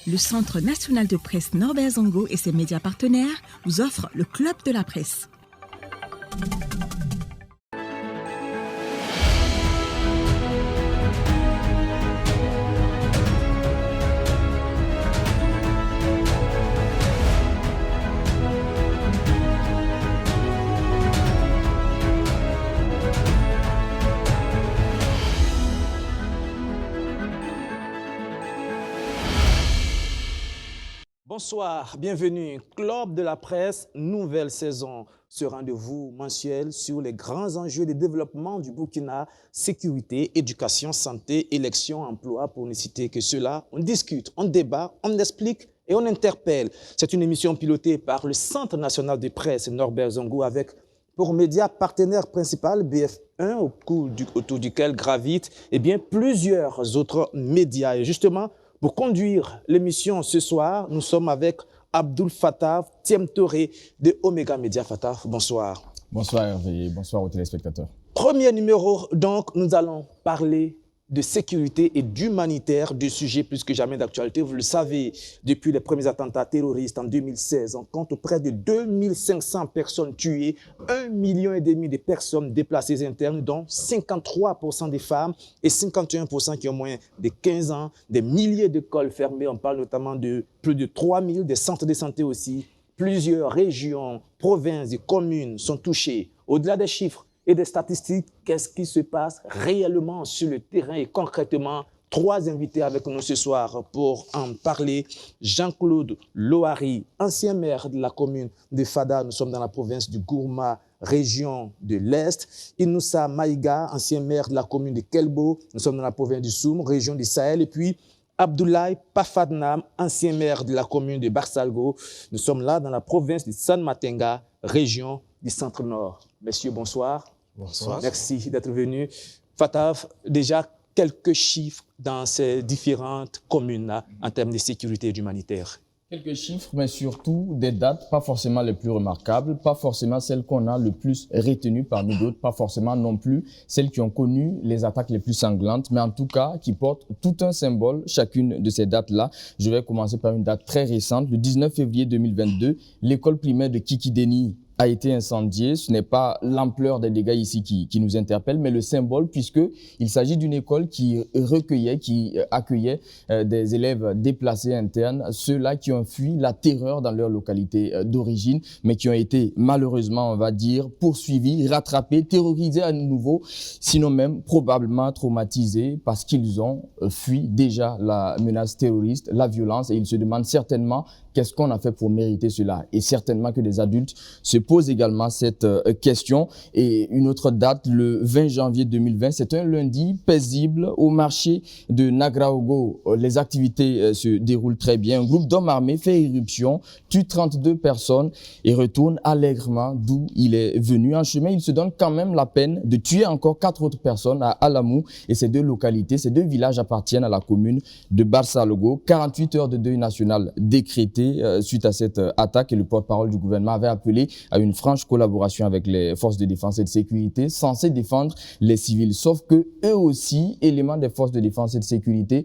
Le Centre national de presse Norbert Zongo et ses médias partenaires vous offrent le Club de la presse. Bonsoir, bienvenue. Club de la presse, nouvelle saison. Ce rendez-vous mensuel sur les grands enjeux de développement du Burkina, sécurité, éducation, santé, élection, emploi, pour ne citer que cela. On discute, on débat, on explique et on interpelle. C'est une émission pilotée par le Centre national de presse Norbert Zongo avec pour média partenaire principal BF1 autour duquel gravitent plusieurs autres médias. Et justement, pour conduire l'émission ce soir, nous sommes avec Abdoul Fattah Thiemtoré de Omega Media. Fattah, bonsoir. Bonsoir Hervé, bonsoir aux téléspectateurs. Premier numéro, donc, nous allons parler de sécurité et d'humanitaire, deux sujets plus que jamais d'actualité. Vous le savez, depuis les premiers attentats terroristes en 2016, on compte près de 2500 personnes tuées, 1,5 million de personnes déplacées internes, dont 53% des femmes et 51% qui ont moins de 15 ans, des milliers d'écoles fermées. On parle notamment de plus de 3000, des centres de santé aussi. Plusieurs régions, provinces et communes sont touchées. Au-delà des chiffres et des statistiques, qu'est-ce qui se passe réellement sur le terrain et concrètement? Trois invités avec nous ce soir pour en parler. Jean-Claude Lohari, ancien maire de la commune de Fada, nous sommes dans la province du Gourma, région de l'Est. Inoussa Maïga, ancien maire de la commune de Kelbo, nous sommes dans la province du Soum, région du Sahel. Et puis Abdoulaye Pafadnam, ancien maire de la commune de Barsalgo, nous sommes là dans la province de San Matenga, région du Centre-Nord. Messieurs, bonsoir. Bonsoir. Merci d'être venu. Fattah, déjà quelques chiffres dans ces différentes communes-là en termes de sécurité et d'humanitaire. Quelques chiffres, mais surtout des dates, pas forcément les plus remarquables, pas forcément celles qu'on a le plus retenues parmi d'autres, pas forcément non plus celles qui ont connu les attaques les plus sanglantes, mais en tout cas qui portent tout un symbole, chacune de ces dates-là. Je vais commencer par une date très récente, le 19 février 2022, l'école primaire de Kikideni a été incendiée. Ce n'est pas l'ampleur des dégâts ici qui nous interpelle, mais le symbole, puisqu'il s'agit d'une école qui recueillait, qui accueillait des élèves déplacés internes, ceux-là qui ont fui la terreur dans leur localité d'origine, mais qui ont été malheureusement, on va dire, poursuivis, rattrapés, terrorisés à nouveau, sinon même probablement traumatisés parce qu'ils ont fui déjà la menace terroriste, la violence, et ils se demandent certainement qu'est-ce qu'on a fait pour mériter cela? Et certainement que des adultes se posent également cette question. Et une autre date, le 20 janvier 2020, c'est un lundi paisible au marché de Nagraogo. Les activités se déroulent très bien. Un groupe d'hommes armés fait irruption, tue 32 personnes et retourne allègrement d'où il est venu. En chemin, il se donne quand même la peine de tuer encore 4 autres personnes à Alamou. Et ces deux localités, ces deux villages appartiennent à la commune de Barsalogo. 48 heures de deuil national décrété suite à cette attaque, et le porte-parole du gouvernement avait appelé à une franche collaboration avec les forces de défense et de sécurité censées défendre les civils. Sauf que eux aussi, éléments des forces de défense et de sécurité,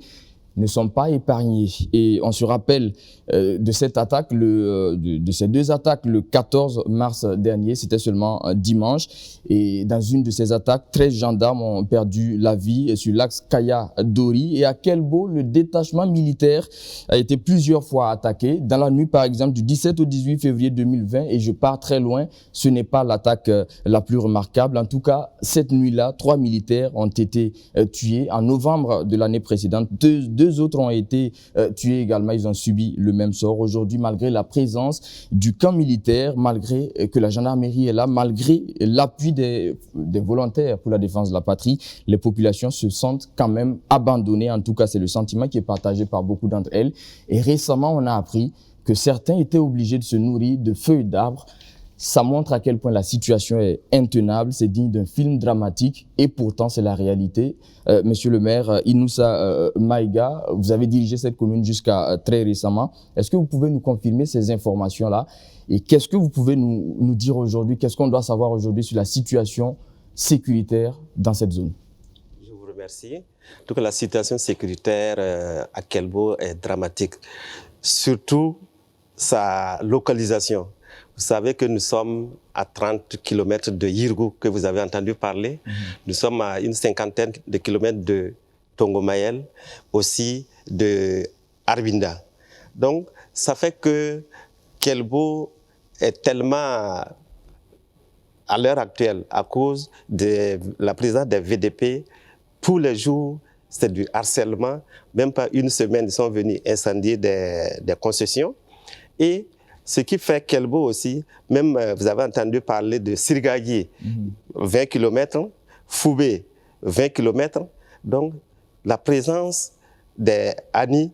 ne sont pas épargnés. Et on se rappelle de cette attaque, de ces deux attaques le 14 mars dernier, c'était seulement dimanche. Et dans une de ces attaques, 13 gendarmes ont perdu la vie sur l'axe Kaya-Dori. Et à Kelbo, le détachement militaire a été plusieurs fois attaqué. Dans la nuit, par exemple, du 17 au 18 février 2020, et je pars très loin, ce n'est pas l'attaque la plus remarquable. En tout cas, cette nuit-là, 3 militaires ont été tués. En novembre de l'année précédente, deux autres ont été tués également. Ils ont subi le même sort. Aujourd'hui, malgré la présence du camp militaire, malgré que la gendarmerie est là, malgré l'appui des volontaires pour la défense de la patrie, les populations se sentent quand même abandonnées. En tout cas, c'est le sentiment qui est partagé par beaucoup d'entre elles. Et récemment, on a appris que certains étaient obligés de se nourrir de feuilles d'arbres. Ça montre à quel point la situation est intenable, c'est digne d'un film dramatique, et pourtant c'est la réalité. Monsieur le maire Inoussa Maïga, vous avez dirigé cette commune jusqu'à très récemment. Est-ce que vous pouvez nous confirmer ces informations-là? Et qu'est-ce que vous pouvez nous dire aujourd'hui? Qu'est-ce qu'on doit savoir aujourd'hui sur la situation sécuritaire dans cette zone? Je vous remercie. Donc la situation sécuritaire à Kelbo est dramatique, surtout sa localisation. Vous savez que nous sommes à 30 km de Yirgou, que vous avez entendu parler. Nous sommes à une cinquantaine de kilomètres de Tongomayel, aussi de Arbinda. Donc, ça fait que Kelbo est tellement, à l'heure actuelle, à cause de la présence des VDP, tous les jours, c'est du harcèlement. Même pas une semaine, ils sont venus incendier des concessions. Et ce qui fait Kelbo aussi, même vous avez entendu parler de Sirgagui, 20 km, Foubé, 20 km. Donc, la présence des ANI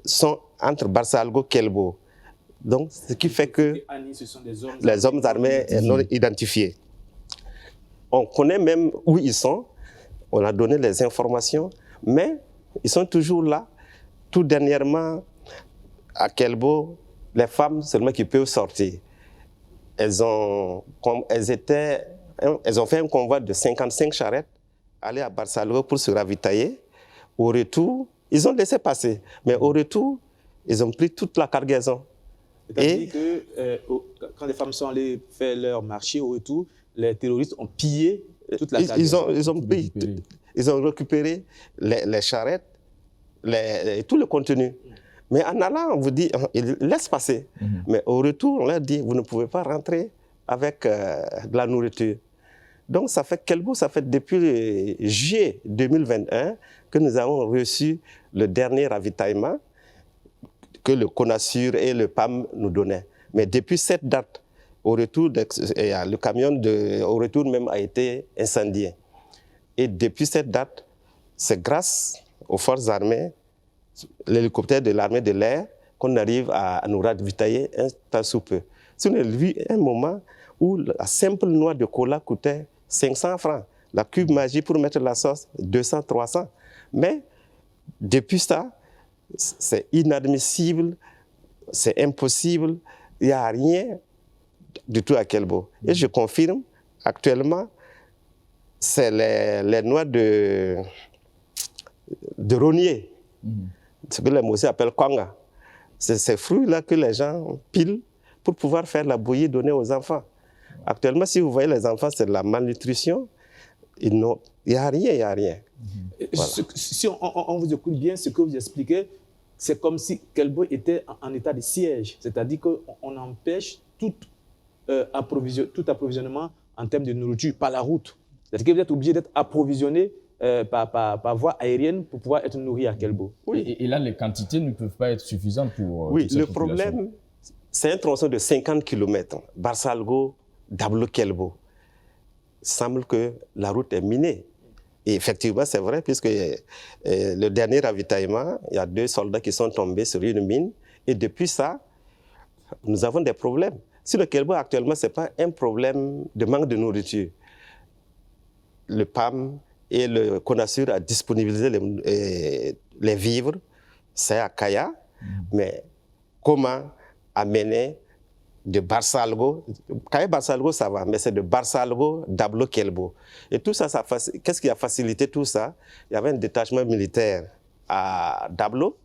sont entre Barsalgo et Kelbo. Donc, ce qui fait que Les ANI, ce sont des hommes les hommes armés non identifiés. On connaît même où ils sont, on a donné les informations, mais ils sont toujours là. Tout dernièrement, à Kelbo, les femmes seulement qui peuvent sortir. Elles ont fait un convoi de 55 charrettes, aller à Barsalgo pour se ravitailler. Au retour, ils ont laissé passer, mais au retour, ils ont pris toute la cargaison. C'est-à-dire que quand les femmes sont allées faire leur marché au retour, les terroristes ont pillé toute la cargaison. Ils ont récupéré les charrettes, tout le contenu. Mais en allant, on vous dit, ils laissent passer. Mais au retour, on leur dit, vous ne pouvez pas rentrer avec de la nourriture. Donc, ça fait Kelbo, ça fait depuis juillet 2021 que nous avons reçu le dernier ravitaillement que le CONASUR et le PAM nous donnaient. Mais depuis cette date, au retour, le camion au retour même a été incendié. Et depuis cette date, c'est grâce aux forces armées, l'hélicoptère de l'armée de l'air, qu'on arrive à nous ravitailler un temps sous peu. Si on a vu un moment où la simple noix de cola coûtait 500 francs, la cube magie pour mettre la sauce, 200, 300. Mais depuis ça, c'est inadmissible, c'est impossible, il n'y a rien du tout à Kelbo. Et je confirme, actuellement, c'est les noix de rognier, ce que les Mosés appellent kwanga. C'est ces fruits-là que les gens pilent pour pouvoir faire la bouillie donnée aux enfants. Actuellement, si vous voyez les enfants, c'est de la malnutrition. Il n'y a rien, il n'y a rien. Voilà. Si on vous écoute bien, ce que vous expliquez, c'est comme si Kelbo était en état de siège. C'est-à-dire qu'on empêche tout approvisionnement en termes de nourriture par la route. C'est-à-dire que vous êtes obligé d'être approvisionné par voie aérienne pour pouvoir être nourri à Kelbo. Oui. Et là, les quantités ne peuvent pas être suffisantes pour oui, le problème, c'est un tronçon de 50 km. Barsalgo, Dablo, Kelbo. Il semble que la route est minée. Et effectivement, c'est vrai, puisque le dernier ravitaillement, il y a 2 soldats qui sont tombés sur une mine. Et depuis ça, nous avons des problèmes. Sur le Kelbo, actuellement, ce n'est pas un problème de manque de nourriture. Le PAM et le CONASUR a disponibilisé les vivres, c'est à Kaya, mais comment amener de Barsalgo, Kaya Barsalgo ça va, mais c'est de Barsalgo, Dablo, Kelbo. Et tout ça, qu'est-ce qui a facilité tout ça? Il y avait un détachement militaire à Dablo,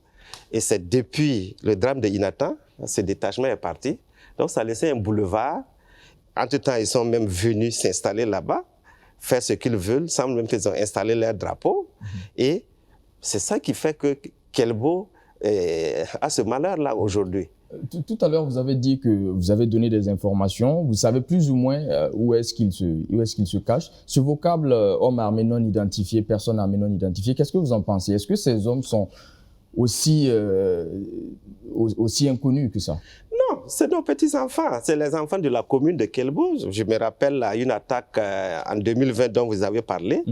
et c'est depuis le drame de Inatan, ce détachement est parti. Donc ça a laissé un boulevard. Entre-temps, ils sont même venus s'installer là-bas, faire ce qu'ils veulent. Il semble même qu'ils ont installé leur drapeau. Et c'est ça qui fait que Kelbo a ce malheur-là aujourd'hui. Tout à l'heure, vous avez dit que vous avez donné des informations. Vous savez plus ou moins où est-ce qu'il se cache. Ce vocable homme armé non identifié, personne armée non identifiée, qu'est-ce que vous en pensez? Est-ce que ces hommes sont aussi inconnus que ça? Non, c'est nos petits-enfants. C'est les enfants de la commune de Kelbo. Je me rappelle une attaque en 2020 dont vous avez parlé.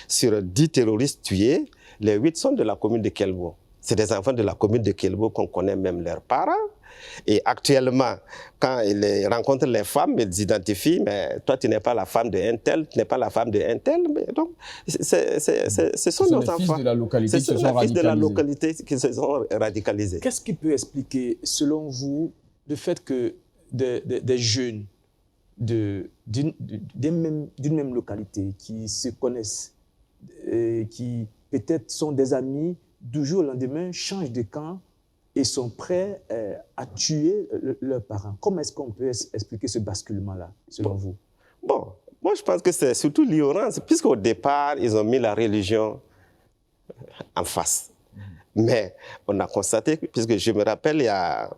Sur 10 terroristes tués, les 8 sont de la commune de Kelbo. C'est des enfants de la commune de Kelbo qu'on connaît même leurs parents. Et actuellement, quand ils rencontrent les femmes, ils identifient, mais toi, tu n'es pas la femme de un tel, tu n'es pas la femme de un tel. Donc, ce sont nos enfants. Les fils de la localité qui se sont radicalisés. Les fils de la localité qui se sont radicalisés. Qu'est-ce qui peut expliquer, selon vous, le fait que des jeunes d'une même localité qui se connaissent, qui peut-être sont des amis, du jour au lendemain changent de camp et sont prêts à tuer leurs parents. Comment est-ce qu'on peut expliquer ce basculement-là, selon vous? Bon, moi je pense que c'est surtout l'ignorance, puisqu'au départ, ils ont mis la religion en face. Mais on a constaté, puisque je me rappelle, il y a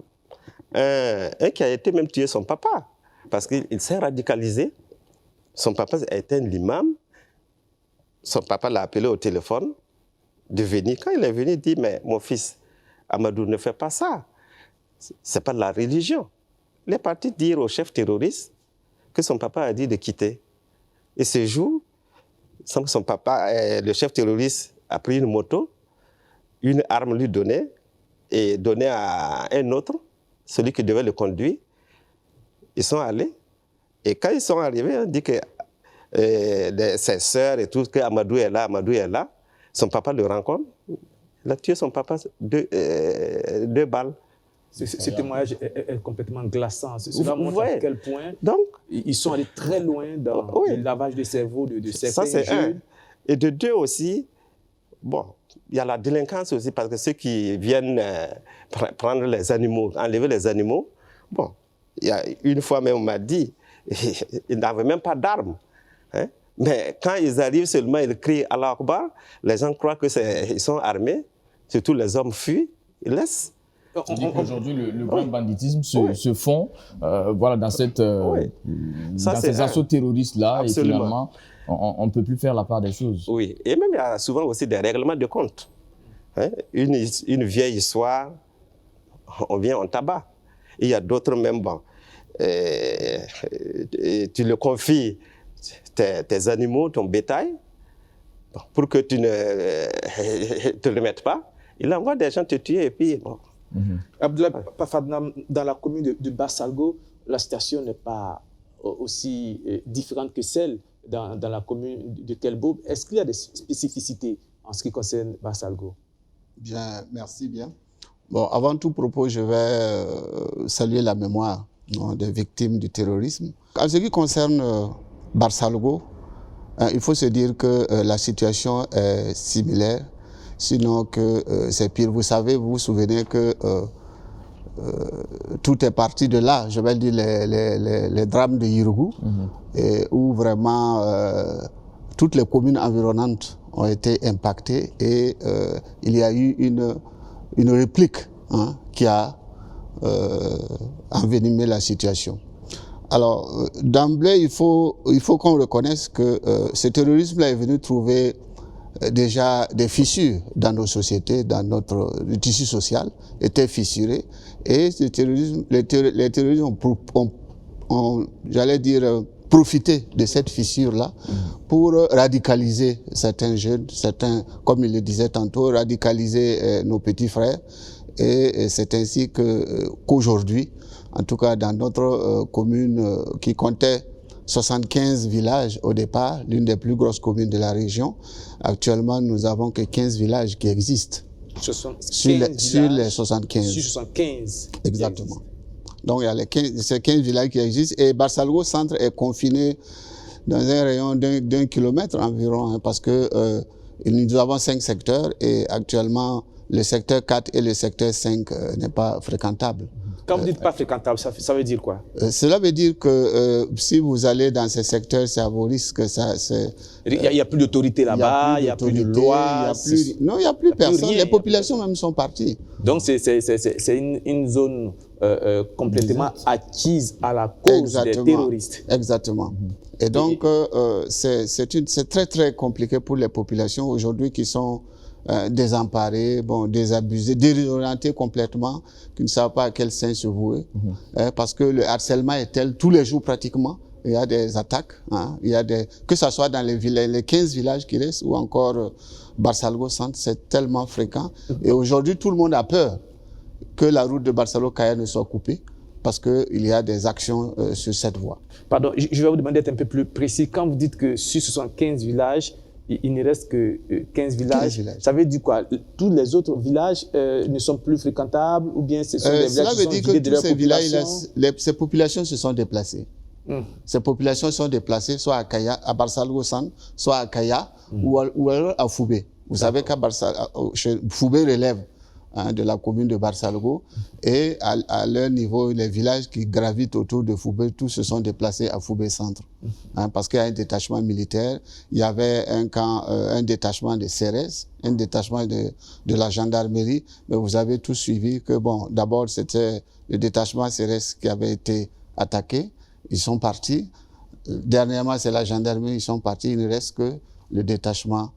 un qui a été même tué son papa, parce qu'il s'est radicalisé. Son papa était l'imam. Son papa l'a appelé au téléphone de venir. Quand il est venu, il dit, mais mon fils, Amadou, ne fais pas ça. Ce n'est pas de la religion. Il est parti dire au chef terroriste que son papa a dit de quitter. Et ce jour, son papa, le chef terroriste, a pris une moto, une arme lui donnée, et donnée à un autre, celui qui devait le conduire. Ils sont allés. Et quand ils sont arrivés, on dit que ses sœurs et tout, que Amadou est là. Son papa le rencontre. Il a tué son papa 2 balles. Ce témoignage est complètement glaçant. Cela montre à quel point ils sont allés très loin dans le lavage de cerveau de certains jeunes. Ça, c'est un. Et de 2 aussi, bon, il y a la délinquance aussi, parce que ceux qui viennent prendre les animaux, enlever les animaux, bon, il y a une fois même, on m'a dit, ils n'avaient même pas d'armes. Hein? Mais quand ils arrivent seulement, ils crient Allah Akbar, les gens croient qu'ils sont armés, surtout les hommes fuient, ils laissent. Aujourd'hui, le grand banditisme se fond voilà, dans, dans ces assauts terroristes-là, et finalement, on ne peut plus faire la part des choses. Oui, et même il y a souvent aussi des règlements de compte. Hein? Une vieille histoire, on vient, on tabac. Il y a d'autres même, bon, tu le confies tes animaux, ton bétail, pour que tu ne te le mettes pas. Il envoie des gens te tuer et puis bon. Abdoulaye Pafadnam, dans la commune de Barsalgo, la situation n'est pas aussi différente que celle dans la commune de Kelbob. Est-ce qu'il y a des spécificités en ce qui concerne Barsalgo? Bien, merci bien. Bon, avant tout propos, je vais saluer la mémoire des victimes du terrorisme. En ce qui concerne Barsalgo, il faut se dire que la situation est similaire, sinon que c'est pire. Vous savez, vous vous souvenez que tout est parti de là, je vais dire les drames de Yirougou, et où vraiment toutes les communes environnantes ont été impactées et il y a eu une réplique qui a envenimé la situation. Alors, d'emblée, il faut qu'on reconnaisse que ce terrorisme-là est venu trouver déjà des fissures dans nos sociétés, dans le tissu social, était fissuré. Et les terroristes ont j'allais dire, profité de cette fissure-là pour radicaliser certains jeunes, certains, comme il le disait tantôt, radicaliser nos petits frères. Et c'est ainsi qu'aujourd'hui, en tout cas dans notre commune qui comptait 75 villages au départ, l'une des plus grosses communes de la région, actuellement nous n'avons que 15 villages qui existent. Sur les 75. Sur 75. Exactement. Donc il y a ces 15 villages qui existent et Barsalgo Centre est confiné dans un rayon d'1 kilomètre environ, parce que nous avons 5 secteurs et actuellement le secteur 4 et le secteur 5 n'est pas fréquentable. Quand vous dites pas fréquentable, ça veut dire quoi? Cela veut dire que si vous allez dans ces secteurs, c'est à vos risques. Il n'y a plus d'autorité là-bas, il n'y a plus de loi. Non, il n'y a plus personne. Les populations même sont parties. Donc c'est une zone complètement acquise à la cause des terroristes. Exactement. Et donc, c'est très très compliqué pour les populations aujourd'hui qui sont désemparés, désabusés, désorientés complètement, qui ne savent pas à quel sein se vouer, parce que le harcèlement est tel tous les jours pratiquement. Il y a des attaques, que ce soit dans les 15 villages qui restent ou encore Barsalgo Centre, c'est tellement fréquent. Et aujourd'hui, tout le monde a peur que la route de Barsalgo-Kaya ne soit coupée, parce qu'il y a des actions sur cette voie. Pardon, je vais vous demander d'être un peu plus précis. Quand vous dites que sur 75 villages, il ne reste que 15 villages. Ça veut dire quoi? Tous les autres villages ne sont plus fréquentables ou bien ce sont des villages qui sont vidés de leur population? Ces populations se sont déplacées. Ces populations sont déplacées soit à Kaya, à Barsalgo Centre, soit à Kaya ou alors à Foubé. Vous savez qu'à Foubé relève de la commune de Barsalgo et à leur niveau, les villages qui gravitent autour de Foubé, tous se sont déplacés à Foubé Centre. Parce qu'il y a un détachement militaire, il y avait un détachement de CRS, un détachement de la gendarmerie, mais vous avez tous suivi que, bon, d'abord c'était le détachement CRS qui avait été attaqué, ils sont partis. Dernièrement, c'est la gendarmerie, ils sont partis, il ne reste que le détachement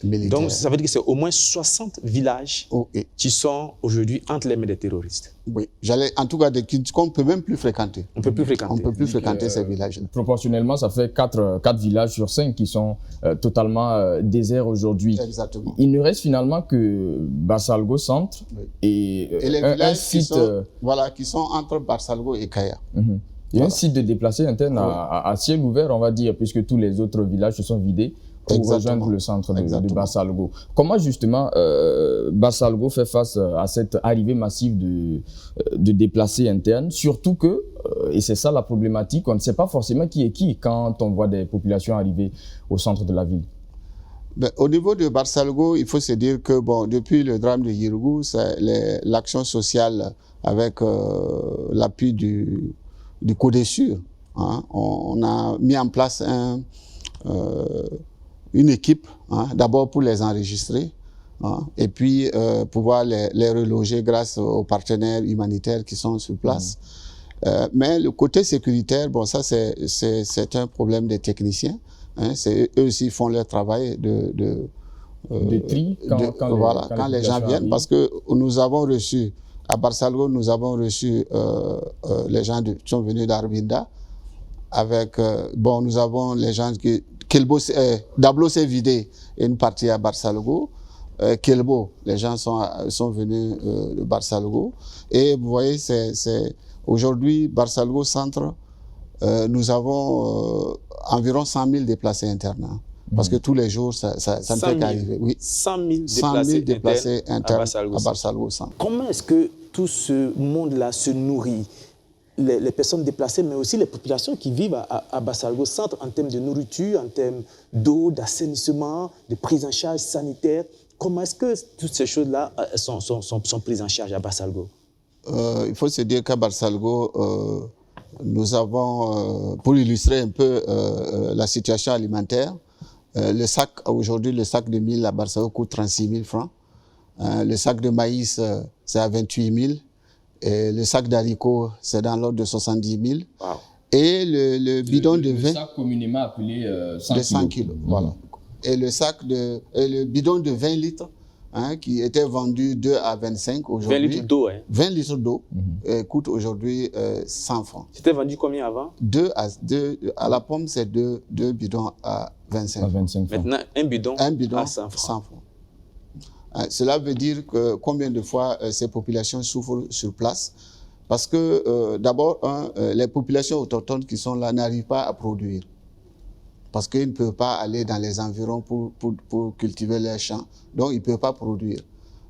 militaire. Donc, ça veut dire que c'est au moins 60 villages qui sont aujourd'hui entre les mains des terroristes. Oui, en tout cas, qu'on ne peut même plus fréquenter. On ne peut plus fréquenter. On ne peut plus fréquenter ces villages. Proportionnellement, ça fait 4 villages sur 5 qui sont totalement déserts aujourd'hui. Exactement. Il ne reste finalement que Barsalgo Centre et les villages site, qui sont entre Barsalgo et Kaya. Il y a un site de déplacés internes à ciel ouvert, on va dire, puisque tous les autres villages se sont vidés pour rejoindre le centre de Barsalgo. Comment justement Barsalgo fait face à cette arrivée massive de déplacés internes, surtout que, et c'est ça la problématique, on ne sait pas forcément qui est qui quand on voit des populations arriver au centre de la ville. Au niveau de Barsalgo, il faut se dire que bon, depuis le drame de Yirgou, l'action sociale avec l'appui du CODESUR, on a mis en place une équipe, d'abord pour les enregistrer, et puis pouvoir les reloger grâce aux partenaires humanitaires qui sont sur place. Mais le côté sécuritaire, bon, ça c'est un problème des techniciens. Eux aussi font leur travail de tri quand les gens viennent, parce que nous avons reçu, à Barsalgo, nous avons reçu les gens qui sont venus d'Arbinda, avec, nous avons les gens qui... Dablo s'est vidé une partie à Barsalgo. Kelbo, les gens sont venus de Barsalgo. Et vous voyez, aujourd'hui, Barsalgo Centre, nous avons environ 100 000 déplacés internes. Parce que tous les jours, ça ne fait qu'arriver. Oui. 100 000 déplacés internes à Barsalgo Centre. Comment est-ce que tout ce monde-là se nourrit? Les personnes déplacées, mais aussi les populations qui vivent à Barsalgo Centre en termes de nourriture, en termes d'eau, d'assainissement, de prise en charge sanitaire. Comment est-ce que toutes ces choses-là sont prises en charge à Barsalgo? Il faut se dire qu'à Barsalgo, nous avons, pour illustrer un peu la situation alimentaire, aujourd'hui, le sac de mil à Barsalgo coûte 36 000 francs. Le sac de maïs, c'est à 28 000. Et le sac d'haricots, c'est dans l'ordre de 70 000. Wow. Et le bidon de vin... Le sac communément appelé 100 kilos. Voilà. Et le bidon de 20 litres, qui était vendu 2 à 25 aujourd'hui... 20 litres d'eau, 20 litres d'eau, coûte aujourd'hui 100 francs. C'était vendu combien avant? À la pomme, c'est 2 bidons à 25 francs. Maintenant, un bidon à 100 francs. 100 francs. Cela veut dire que combien de fois ces populations souffrent sur place, parce que d'abord, les populations autochtones qui sont là n'arrivent pas à produire, parce qu'ils ne peuvent pas aller dans les environs pour cultiver leurs champs, donc ils ne peuvent pas produire.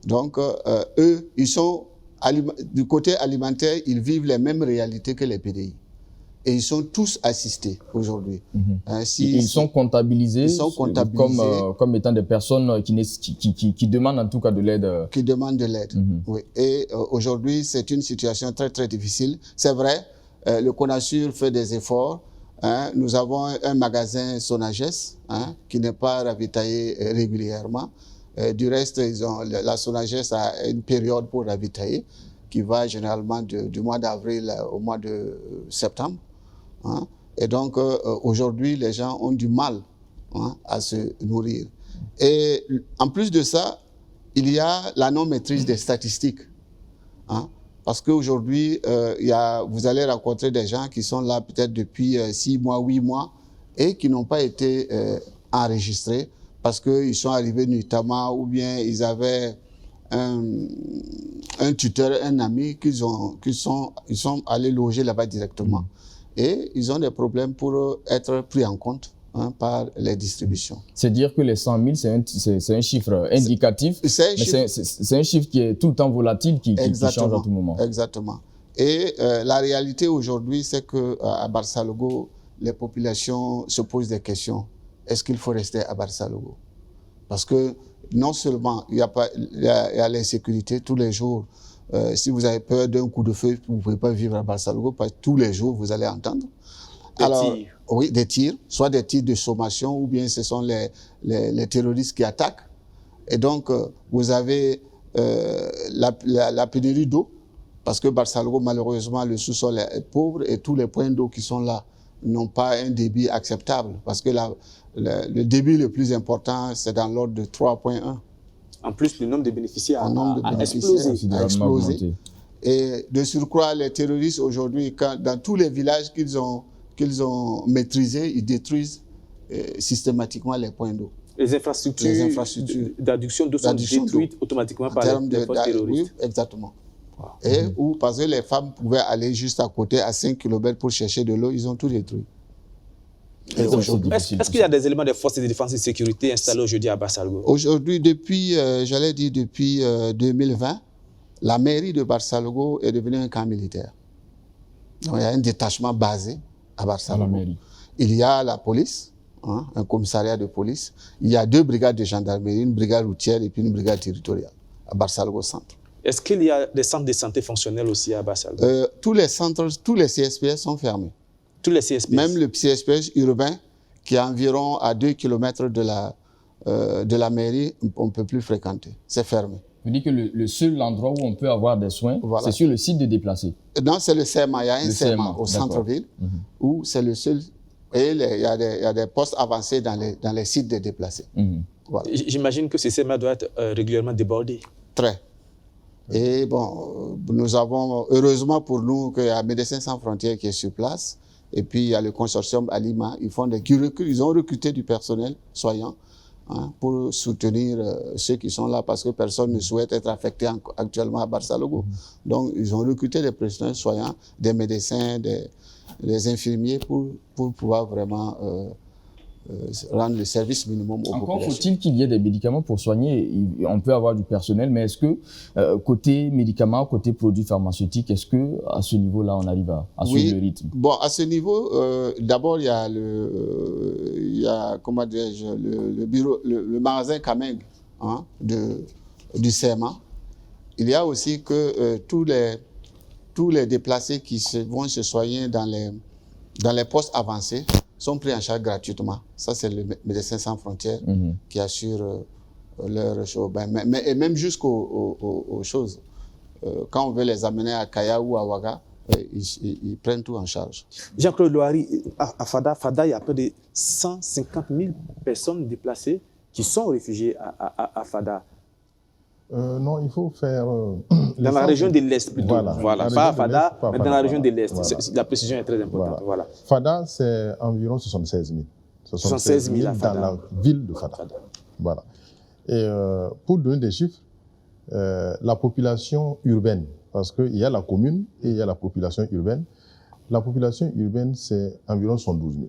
Donc eux, ils sont du côté alimentaire, ils vivent les mêmes réalités que les PDI. Et ils sont tous assistés aujourd'hui. Ils sont comptabilisés, comme étant des personnes qui demandent en tout cas de l'aide. Qui demandent de l'aide, oui. Et aujourd'hui, c'est une situation très, très difficile. C'est vrai, le CONASUR fait des efforts. Nous avons un magasin Sonages qui n'est pas ravitaillé régulièrement. Du reste, la Sonages a une période pour ravitailler qui va généralement du mois d'avril au mois de septembre. Et donc, aujourd'hui, les gens ont du mal à se nourrir. Et en plus de ça, il y a la non-maîtrise des statistiques. Parce qu'aujourd'hui, vous allez rencontrer des gens qui sont là peut-être depuis 6 mois, 8 mois, et qui n'ont pas été enregistrés parce qu'ils sont arrivés nuitamment, ou bien ils avaient un tuteur, un ami, ils sont allés loger là-bas directement. Et ils ont des problèmes pour être pris en compte par les distributions. C'est dire que les 100 000, c'est un chiffre indicatif, mais c'est un chiffre qui est tout le temps volatile, qui change à tout moment. Exactement. Et la réalité aujourd'hui, c'est qu'à Barça-Logo, les populations se posent des questions. Est-ce qu'il faut rester à Barça-Logo? Parce que non seulement il y a l'insécurité tous les jours. Si vous avez peur d'un coup de feu, vous ne pouvez pas vivre à Barça-Logo parce que tous les jours, vous allez entendre. Des tirs. Oui, des tirs, soit des tirs de sommation ou bien ce sont les terroristes qui attaquent. Et donc, vous avez la pénurie d'eau parce que Barça-Logo, malheureusement, le sous-sol est pauvre et tous les points d'eau qui sont là n'ont pas un débit acceptable parce que le débit le plus important, c'est dans l'ordre de 3,1. En plus, le nombre de bénéficiaires a a explosé. Et de surcroît, les terroristes aujourd'hui, dans tous les villages qu'ils ont maîtrisés, ils détruisent systématiquement les points d'eau. Les infrastructures d'adduction d'eau sont détruites automatiquement par les forces terroristes. Oui, exactement. Wow. Et parce que les femmes pouvaient aller juste à côté, à 5 km pour chercher de l'eau, ils ont tout détruit. Est-ce qu'il y a des éléments des forces de défense et de sécurité installés aujourd'hui à Barça-Logo? Aujourd'hui, depuis 2020, la mairie de Barça-Logo est devenue un camp militaire. Donc, il y a un détachement basé à Barça-Logo. Il y a la police, un commissariat de police. Il y a 2 brigades de gendarmerie, une brigade routière et puis une brigade territoriale à Barça-Logo centre. Est-ce qu'il y a des centres de santé fonctionnels aussi à Barça-Logo? Tous les centres, tous les CSPS sont fermés. Tous les CSPS? Même le CSPS urbain, qui est environ à 2 km de la mairie, on ne peut plus fréquenter. C'est fermé. Vous dites que le seul endroit où on peut avoir des soins, voilà, c'est sur le site de déplacés? Non, c'est le CEMA. Il y a un CEMA au centre-ville où c'est le seul. Et il y a des postes avancés dans les sites de déplacés. Voilà. J'imagine que ce CEMA doit être régulièrement débordé. Très. Et bon, nous avons, heureusement pour nous, qu'il y a Médecins Sans Frontières qui est sur place. Et puis, il y a le consortium Alima. Ils ont recruté du personnel soignant pour soutenir ceux qui sont là parce que personne ne souhaite être affecté actuellement à Barça-Logo. Donc, ils ont recruté des personnels soignants, des médecins, des infirmiers pour pouvoir vraiment rendre le service minimum aux populations. Encore faut-il qu'il y ait des médicaments pour soigner. On peut avoir du personnel, mais est-ce que côté médicaments, côté produits pharmaceutiques, est-ce que à ce niveau-là, on arrive à suivre le rythme? Bon, à ce niveau, d'abord il y a comment dirais-je, le bureau, le magasin Kameng du CEMA. Il y a aussi que tous les déplacés qui vont se soigner dans les postes avancés sont pris en charge gratuitement. Ça, c'est le Médecins Sans Frontières qui assure leur chose. Et même jusqu'aux choses. Quand on veut les amener à Kaya ou à Ouaga, ils prennent tout en charge. Jean-Claude Louari, à Fada, il y a près de 150 000 personnes déplacées qui sont réfugiées à Fada. Non, il faut faire... dans la région de l'Est, plutôt. Voilà. Pas à Fada, mais dans la région de l'Est. Voilà. La précision est très importante. Voilà. Fada, c'est environ 76 000. 76 000 dans la ville de Fada. Voilà. Et pour donner des chiffres, la population urbaine, parce qu'il y a la commune et il y a la population urbaine. La population urbaine, c'est environ 112 000.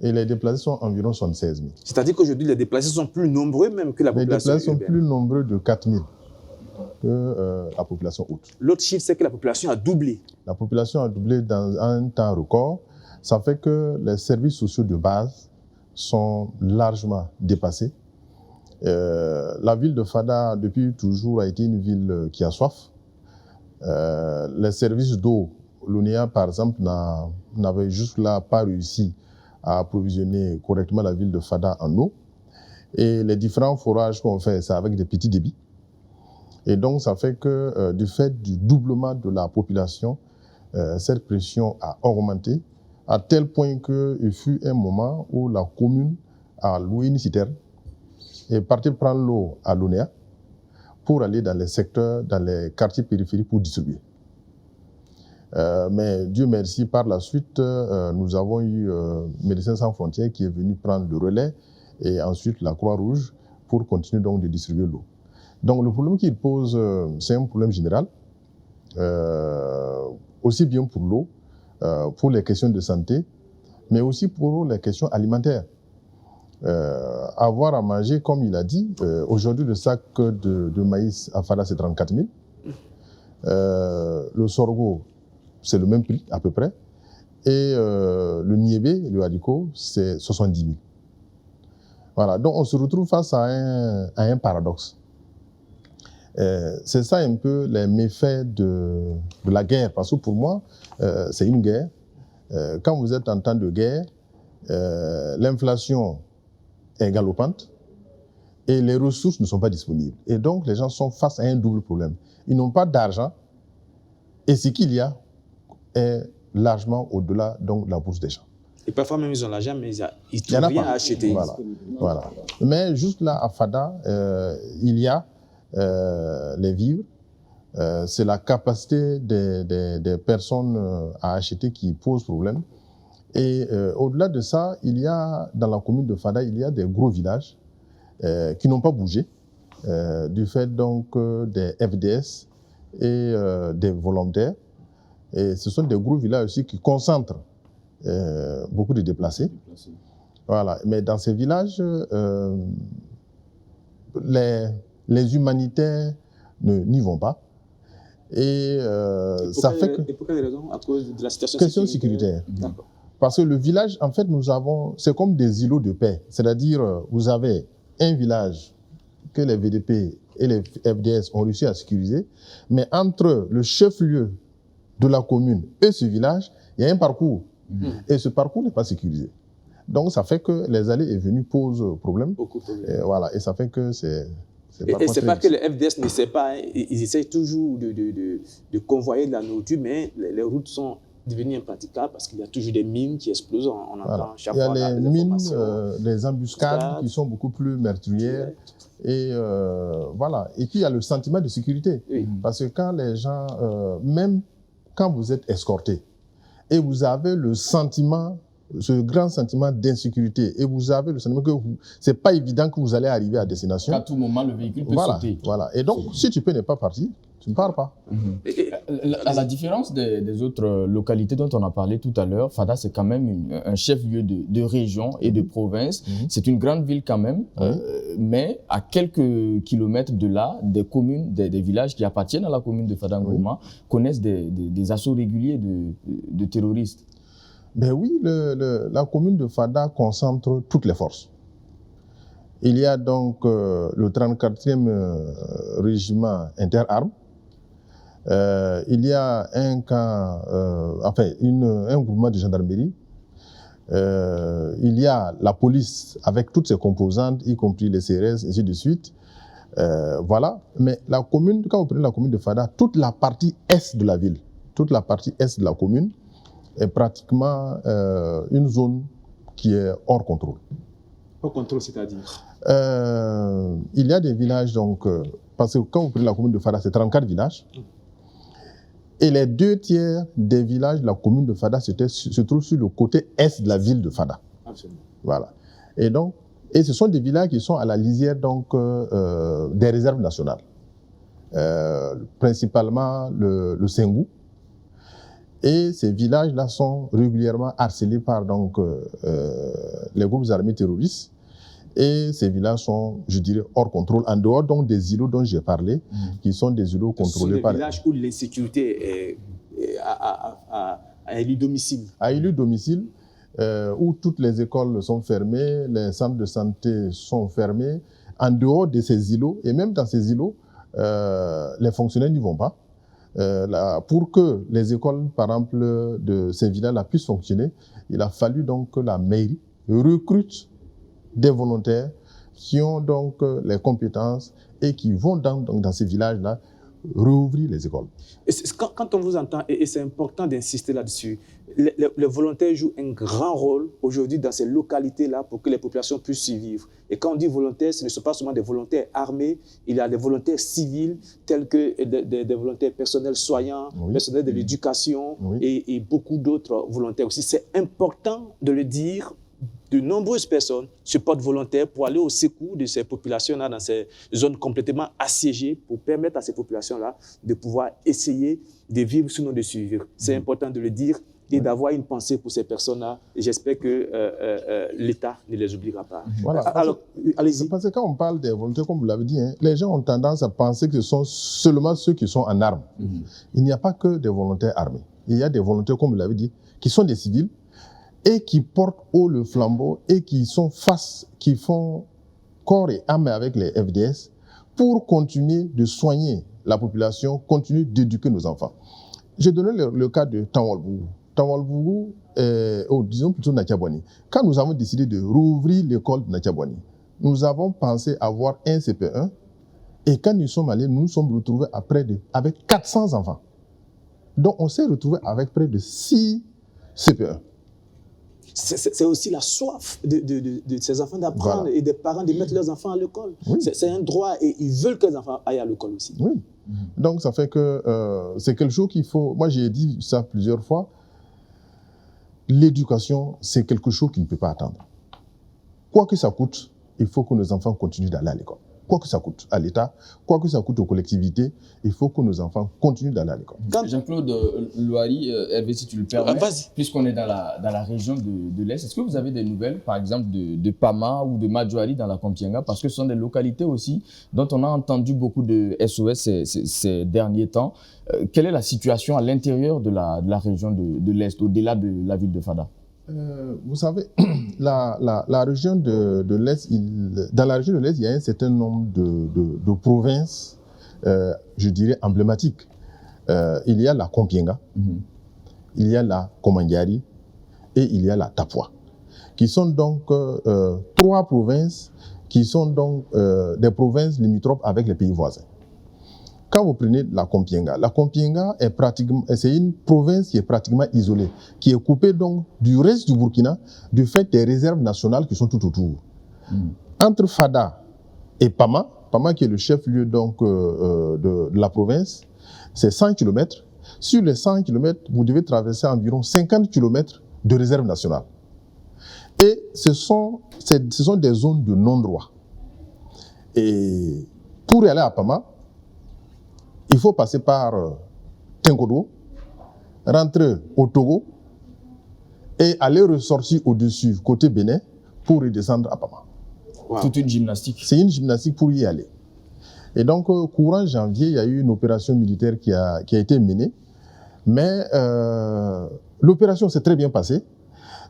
Et les déplacés sont environ 76 000. C'est-à-dire qu'aujourd'hui, les déplacés sont plus nombreux même que la population urbaine. Les déplacés sont plus nombreux de 4 000 que la population haute. L'autre chiffre, c'est que la population a doublé. La population a doublé dans un temps record. Ça fait que les services sociaux de base sont largement dépassés. La ville de Fada, depuis toujours, a été une ville qui a soif. Les services d'eau, l'ONEA, par exemple, n'avait jusque-là pas réussi à approvisionner correctement la ville de Fada en eau. Et les différents forages qu'on fait, c'est avec des petits débits. Et donc, ça fait que du fait du doublement de la population, cette pression a augmenté à tel point qu'il fut un moment où la commune a loué une citerne et parti prendre l'eau à l'ONEA pour aller dans les secteurs, dans les quartiers périphériques pour distribuer. Mais Dieu merci, par la suite, nous avons eu Médecins Sans Frontières qui est venu prendre le relais et ensuite la Croix-Rouge pour continuer donc de distribuer l'eau. Donc le problème qu'il pose, c'est un problème général, aussi bien pour l'eau, pour les questions de santé, mais aussi pour les questions alimentaires. Avoir à manger, comme il a dit, aujourd'hui le sac de maïs à Fada c'est 34 000. Le sorgho, c'est le même prix à peu près. Et le niébé, le haricot, c'est 70 000. Voilà, donc on se retrouve face à un paradoxe. C'est ça un peu les méfaits de la guerre, parce que pour moi, c'est une guerre. Quand vous êtes en temps de guerre, l'inflation est galopante et les ressources ne sont pas disponibles. Et donc, les gens sont face à un double problème. Ils n'ont pas d'argent et ce qu'il y a est largement au-delà donc, de la bourse des gens. Et parfois même, ils ont l'argent, mais ils ne trouvent rien à acheter. Voilà. Mais juste là, à Fada, il y a les vivres. C'est la capacité des personnes à acheter qui pose problème. Et au-delà de ça, il y a, dans la commune de Fada, il y a des gros villages qui n'ont pas bougé, du fait donc des FDS et des volontaires. Et ce sont des gros villages aussi qui concentrent beaucoup de déplacés. Voilà. Mais dans ces villages, les humanitaires n'y vont pas. Et ça fait que... Et pour quelle raison? À cause de la situation sécuritaire. D'accord. Parce que le village, en fait, c'est comme des îlots de paix. C'est-à-dire, vous avez un village que les VDP et les FDS ont réussi à sécuriser, mais entre le chef-lieu de la commune et ce village, il y a un parcours. Et ce parcours n'est pas sécurisé. Donc, ça fait que les allées et venues posent problème. Beaucoup de problèmes. Et voilà, et ça fait que c'est... Et c'est pas que les FDS n'essaient pas, ils essayent toujours de convoyer de la nourriture, mais les routes sont devenues impraticables parce qu'il y a toujours des mines qui explosent. On entend chaque fois. Il y a les mines, les embuscades qui sont beaucoup plus meurtrières. Et voilà. Et puis il y a le sentiment de sécurité. Oui. Parce que quand les gens, même quand vous êtes escorté, et vous avez le sentiment, ce grand sentiment d'insécurité, et vous avez le sentiment que c'est pas évident que vous allez arriver à destination. À tout moment, le véhicule peut sauter. Voilà. Et donc, si tu n'est pas parti, tu ne pars pas. À la différence des autres localités dont on a parlé tout à l'heure, Fada, c'est quand même un chef-lieu de région et de province. C'est une grande ville quand même, mais à quelques kilomètres de là, des communes, des villages qui appartiennent à la commune de Fada Ngourma connaissent des assauts réguliers de terroristes. Ben oui, la commune de Fada concentre toutes les forces. Il y a donc le 34e régiment interarmes. Il y a un camp, un groupement de gendarmerie. Il y a la police avec toutes ses composantes, y compris les CRS, ainsi de suite. Voilà. Mais la commune, quand vous prenez la commune de Fada, toute la partie est de la ville, toute la partie est de la commune est pratiquement une zone qui est hors contrôle. Hors contrôle, c'est-à-dire il y a des villages, donc, parce que quand vous prenez la commune de Fada, c'est 34 villages. Et les 2/3 des villages de la commune de Fada se trouvent sur le côté est de la ville de Fada. Absolument. Voilà. Et ce sont des villages qui sont à la lisière donc, des réserves nationales. Principalement le Sengou. Et ces villages-là sont régulièrement harcelés par donc, les groupes armés terroristes. Et ces villages sont, je dirais, hors contrôle, en dehors donc des îlots dont j'ai parlé, qui sont des îlots contrôlés par... Ce sont des villages où l'insécurité a élu domicile. A élu domicile, où toutes les écoles sont fermées, les centres de santé sont fermés, en dehors de ces îlots. Et même dans ces îlots, les fonctionnaires n'y vont pas. Pour que les écoles, par exemple, de ces villages-là puissent fonctionner, il a fallu donc que la mairie recrute des volontaires qui ont donc les compétences et qui vont dans ces villages-là rouvrir les écoles. Quand on vous entend, et c'est important d'insister là-dessus, les volontaires jouent un grand rôle aujourd'hui dans ces localités-là pour que les populations puissent survivre. Et quand on dit volontaires, ce ne sont pas seulement des volontaires armés, il y a des volontaires civils tels que des volontaires personnels soignants, personnels de l'éducation et beaucoup d'autres volontaires aussi. C'est important de le dire. De nombreuses personnes se portent volontaires pour aller au secours de ces populations-là dans ces zones complètement assiégées pour permettre à ces populations-là de pouvoir essayer de vivre sinon de survivre. C'est important de le dire et d'avoir une pensée pour ces personnes-là. J'espère que l'État ne les oubliera pas. Voilà. Alors, allez-y. Parce que quand on parle des volontaires, comme vous l'avez dit, hein, les gens ont tendance à penser que ce sont seulement ceux qui sont en armes. Il n'y a pas que des volontaires armés. Il y a des volontaires, comme vous l'avez dit, qui sont des civils et qui portent haut le flambeau et qui font corps et âme avec les FDS pour continuer de soigner la population, continuer d'éduquer nos enfants. J'ai donné le cas de Tanwalbougou. Tanwalbougou, disons plutôt Natiabouani. Quand nous avons décidé de rouvrir l'école de Natiabouani, nous avons pensé avoir un CP1 et quand nous sommes allés, nous nous sommes retrouvés avec 400 enfants. Donc on s'est retrouvés avec près de 6 CP1. C'est aussi la soif de ces enfants d'apprendre et des parents de mettre leurs enfants à l'école. Oui. C'est un droit et ils veulent que les enfants aillent à l'école aussi. Oui. Donc ça fait que c'est quelque chose qu'il faut... Moi j'ai dit ça plusieurs fois. L'éducation, c'est quelque chose qui ne peut pas attendre. Quoi que ça coûte, il faut que nos enfants continuent d'aller à l'école. Quoi que ça coûte à l'État, quoi que ça coûte aux collectivités, il faut que nos enfants continuent d'aller à l'école. Jean-Claude Louari, Hervé, si tu le permets, puisqu'on est dans la région de l'Est, est-ce que vous avez des nouvelles, par exemple, de Pama ou de Madjouari dans la Kompienga? Parce que ce sont des localités aussi dont on a entendu beaucoup de SOS ces derniers temps. Quelle est la situation à l'intérieur de la région de l'Est, au-delà de la ville de Fada? Vous savez, la région de l'Est, dans la région de l'Est, il y a un certain nombre de provinces, je dirais, emblématiques. Il y a la Kompienga, il y a la Komandjari et il y a la Tapua, qui sont donc 3 provinces qui sont donc des provinces limitrophes avec les pays voisins. Quand vous prenez la Kompienga c'est une province qui est pratiquement isolée, qui est coupée donc du reste du Burkina, du fait des réserves nationales qui sont tout autour. Entre Fada et Pama qui est le chef-lieu donc de la province, c'est 100 km. Sur les 100 km, vous devez traverser environ 50 km de réserve nationale. Et ce sont des zones de non-droit. Et pour aller à Pama, il faut passer par Tenkodo, rentrer au Togo et aller ressortir au-dessus, côté Bénin, pour redescendre à Pama. Wow. Toute une gymnastique. C'est une gymnastique pour y aller. Et donc, courant janvier, il y a eu une opération militaire qui a été menée. Mais l'opération s'est très bien passée.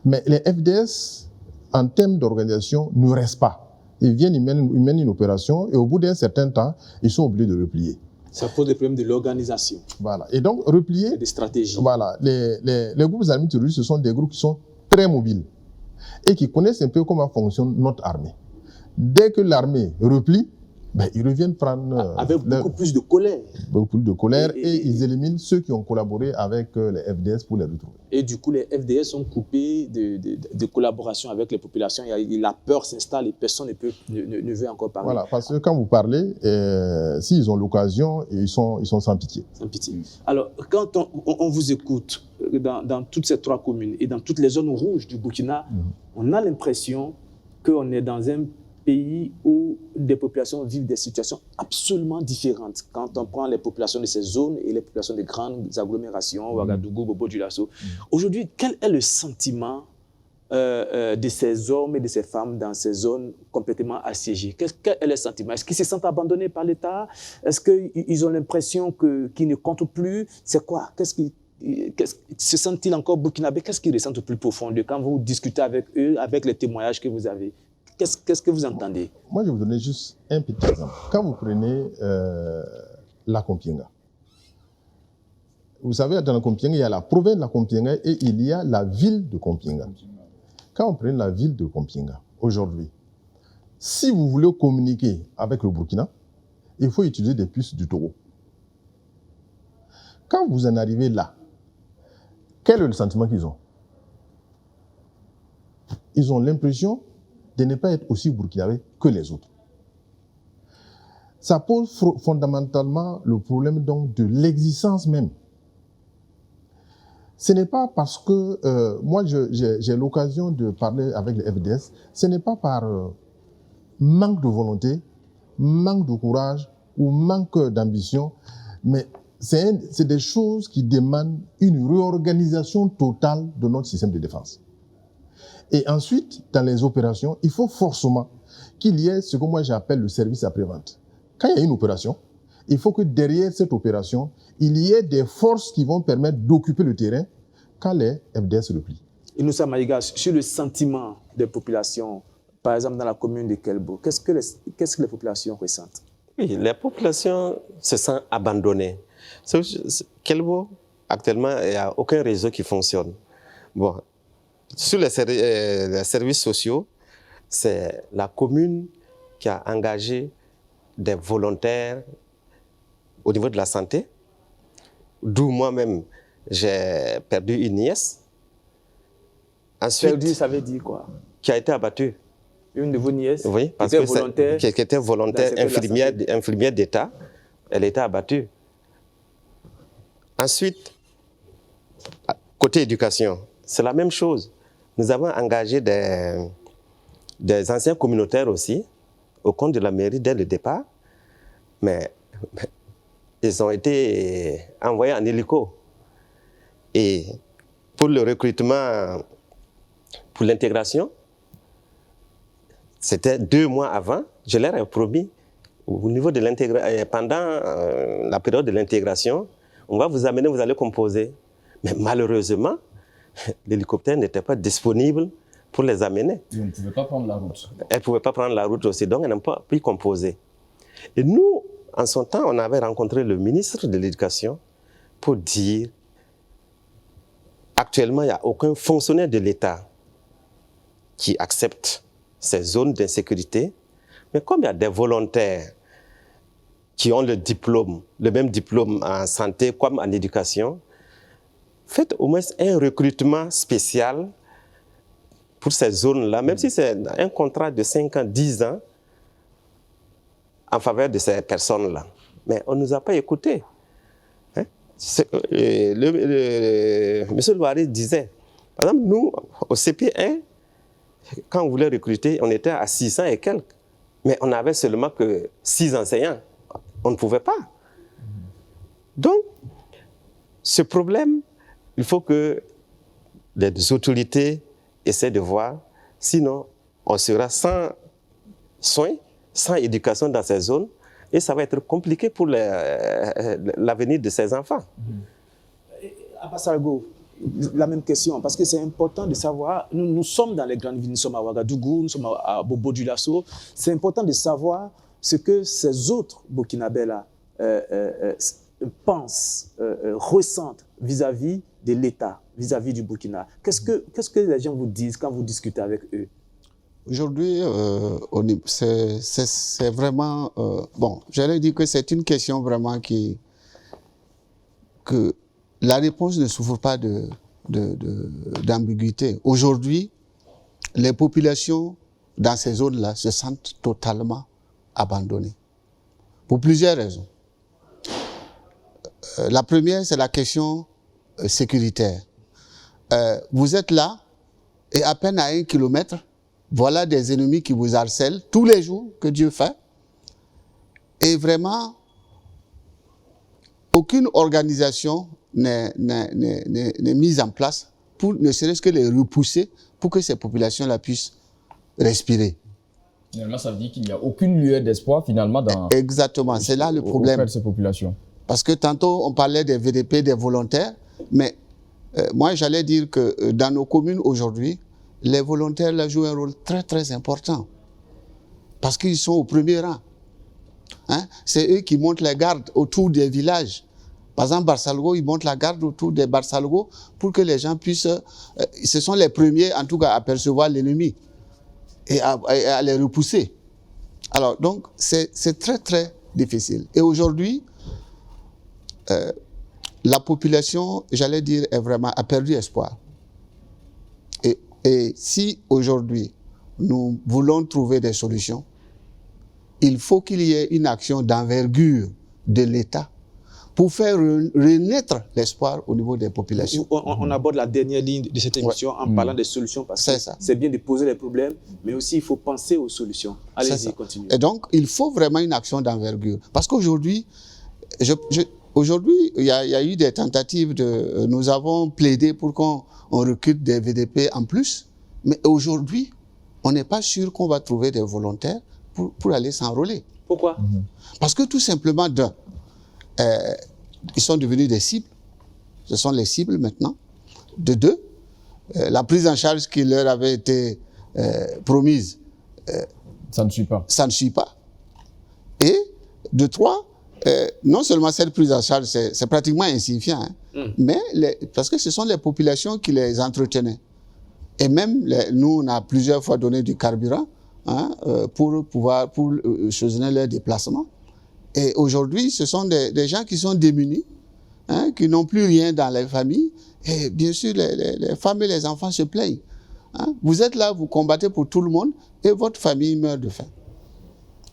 Mais les FDS, en termes d'organisation, ne restent pas. Ils viennent, ils mènent une opération et au bout d'un certain temps, ils sont obligés de replier. Ça pose des problèmes de l'organisation. Voilà. Et donc, replier... Des stratégies. Voilà. Les groupes armés terroristes, ce sont des groupes qui sont très mobiles et qui connaissent un peu comment fonctionne notre armée. Dès que l'armée replie, ils reviennent prendre... Avec beaucoup plus de colère. Beaucoup plus de colère et ils éliminent ceux qui ont collaboré avec les FDS pour les retrouver. Et du coup, les FDS sont coupés de collaboration avec les populations. La peur s'installe et personne ne veut encore parler. Voilà, parce que quand vous parlez, s'ils ont l'occasion, ils sont sans pitié. Sans pitié. Alors, quand on vous écoute dans toutes ces 3 communes et dans toutes les zones rouges du Burkina, on a l'impression qu'on est dans un pays où des populations vivent des situations absolument différentes. Quand on prend les populations de ces zones et les populations des grandes agglomérations, Ouagadougou, Bobo-Dioulasso. Aujourd'hui, quel est le sentiment de ces hommes et de ces femmes dans ces zones complètement assiégées? Quel est le sentiment? Est-ce qu'ils se sentent abandonnés par l'État? Est-ce qu'ils ont l'impression qu'ils ne comptent plus? C'est quoi? Se sentent-ils encore burkinabés? Qu'est-ce qu'ils ressentent au plus profond de quand vous discutez avec eux, avec les témoignages que vous avez? Qu'est-ce que vous entendez? Moi, je vais vous donner juste un petit exemple. Quand vous prenez la Kompienga, vous savez, dans la Kompienga, il y a la province de la Kompienga et il y a la ville de Kompienga. Quand on prend la ville de Kompienga, aujourd'hui, si vous voulez communiquer avec le Burkina, il faut utiliser des puces du Togo. Quand vous en arrivez là, quel est le sentiment qu'ils ont? Ils ont l'impression de ne pas être aussi burkinabé que les autres. Ça pose fondamentalement le problème donc de l'existence même. Ce n'est pas parce que, moi j'ai l'occasion de parler avec les FDS, ce n'est pas par manque de volonté, manque de courage ou manque d'ambition, mais c'est des choses qui demandent une réorganisation totale de notre système de défense. Et ensuite, dans les opérations, il faut forcément qu'il y ait ce que moi j'appelle le service après-vente. Quand il y a une opération, il faut que derrière cette opération, il y ait des forces qui vont permettre d'occuper le terrain quand les FDS replient. Et nous sommes, Maïga, sur le sentiment des populations, par exemple dans la commune de Kelbo, qu'est-ce que les populations ressentent? Oui, les populations se sentent abandonnées. Kelbo, actuellement, il n'y a aucun réseau qui fonctionne. Bon, sur les services sociaux, c'est la commune qui a engagé des volontaires au niveau de la santé, d'où moi-même, j'ai perdu une nièce. Ensuite, Perdu, ça veut dire quoi? Qui a été abattue. Une de vos nièces, oui, parce qui était volontaire, infirmière d'État, elle était abattue. Ensuite, côté éducation, c'est la même chose. Nous avons engagé des anciens communautaires aussi, au compte de la mairie dès le départ, mais ils ont été envoyés en hélico. Et pour le recrutement, pour l'intégration, c'était 2 mois avant, je leur ai promis, au niveau de l'intégration, pendant la période de l'intégration, on va vous amener, vous allez composer. Mais malheureusement, l'hélicoptère n'était pas disponible pour les amener. Vous ne pouvez pas prendre la route. Elle ne pouvait pas prendre la route aussi, donc elle n'a pas pu composer. Et nous, en son temps, on avait rencontré le ministre de l'Éducation pour dire, actuellement, il n'y a aucun fonctionnaire de l'État qui accepte ces zones d'insécurité. Mais comme il y a des volontaires qui ont le même diplôme en santé comme en éducation, faites au moins un recrutement spécial pour ces zones-là, même si c'est un contrat de 5 ans, 10 ans, en faveur de ces personnes-là. Mais on ne nous a pas écoutés. Hein? Monsieur Loiret disait, par exemple, nous, au CP1, quand on voulait recruter, on était à 600 et quelques. Mais on n'avait seulement que 6 enseignants. On ne pouvait pas. Donc, ce problème, il faut que les autorités essaient de voir. Sinon, on sera sans soins, sans éducation dans ces zones. Et ça va être compliqué pour l'avenir de ces enfants. Abbas Argo, la même question, parce que c'est important de savoir, nous sommes dans les grandes villes, nous sommes à Ouagadougou, nous sommes à Bobo du Lasso, c'est important de savoir ce que ces autres Burkinabés-là pensent, ressentent vis-à-vis de l'État, vis-à-vis du Burkina. Qu'est-ce que les gens vous disent quand vous discutez avec eux? Aujourd'hui, c'est vraiment... bon, j'allais dire que c'est une question vraiment que la réponse ne souffre pas d'ambiguïté. Aujourd'hui, les populations dans ces zones-là se sentent totalement abandonnées. Pour plusieurs raisons. La première, c'est la question sécuritaire. Vous êtes là, et à peine à 1 kilomètre, voilà des ennemis qui vous harcèlent tous les jours que Dieu fait. Et vraiment, aucune organisation n'est mise en place pour ne serait-ce que les repousser pour que ces populations-là puissent respirer. Finalement, ça veut dire qu'il n'y a aucune lueur d'espoir finalement dans... Exactement, c'est là le problème. Auprès de ces populations. Parce que tantôt, on parlait des VDP, des volontaires, mais moi, j'allais dire que dans nos communes aujourd'hui, les volontaires là, jouent un rôle très, très important. Parce qu'ils sont au premier rang. Hein? C'est eux qui montent les gardes autour des villages. Par exemple, Barsalgo, ils montent la garde autour des Barsalgo pour que les gens puissent... ce sont les premiers, en tout cas, à percevoir l'ennemi et à les repousser. Alors, donc, c'est très, très difficile. Et aujourd'hui, la population, j'allais dire, a perdu espoir. Et si aujourd'hui, nous voulons trouver des solutions, il faut qu'il y ait une action d'envergure de l'État pour faire renaître l'espoir au niveau des populations. On aborde la dernière ligne de cette émission en parlant des solutions, parce que c'est bien de poser les problèmes, mais aussi il faut penser aux solutions. Allez-y, continuez. Et donc, il faut vraiment une action d'envergure. Parce qu'aujourd'hui, aujourd'hui, il y a eu des tentatives nous avons plaidé pour qu'on recrute des VDP en plus, mais aujourd'hui, on n'est pas sûr qu'on va trouver des volontaires pour aller s'enrôler. Pourquoi? Parce que tout simplement, ils sont devenus des cibles. Ce sont les cibles maintenant. De deux, la prise en charge qui leur avait été promise, ça ne suit pas. Ça ne suit pas. Et de trois, non seulement cette prise en charge, c'est pratiquement insignifiant, hein, mais parce que ce sont les populations qui les entretenaient. Et même, nous, on a plusieurs fois donné du carburant hein, pour choisir leur déplacement. Et aujourd'hui, ce sont des gens qui sont démunis, hein, qui n'ont plus rien dans les familles. Et bien sûr, les femmes et les enfants se plaignent. Hein. Vous êtes là, vous combattez pour tout le monde et votre famille meurt de faim.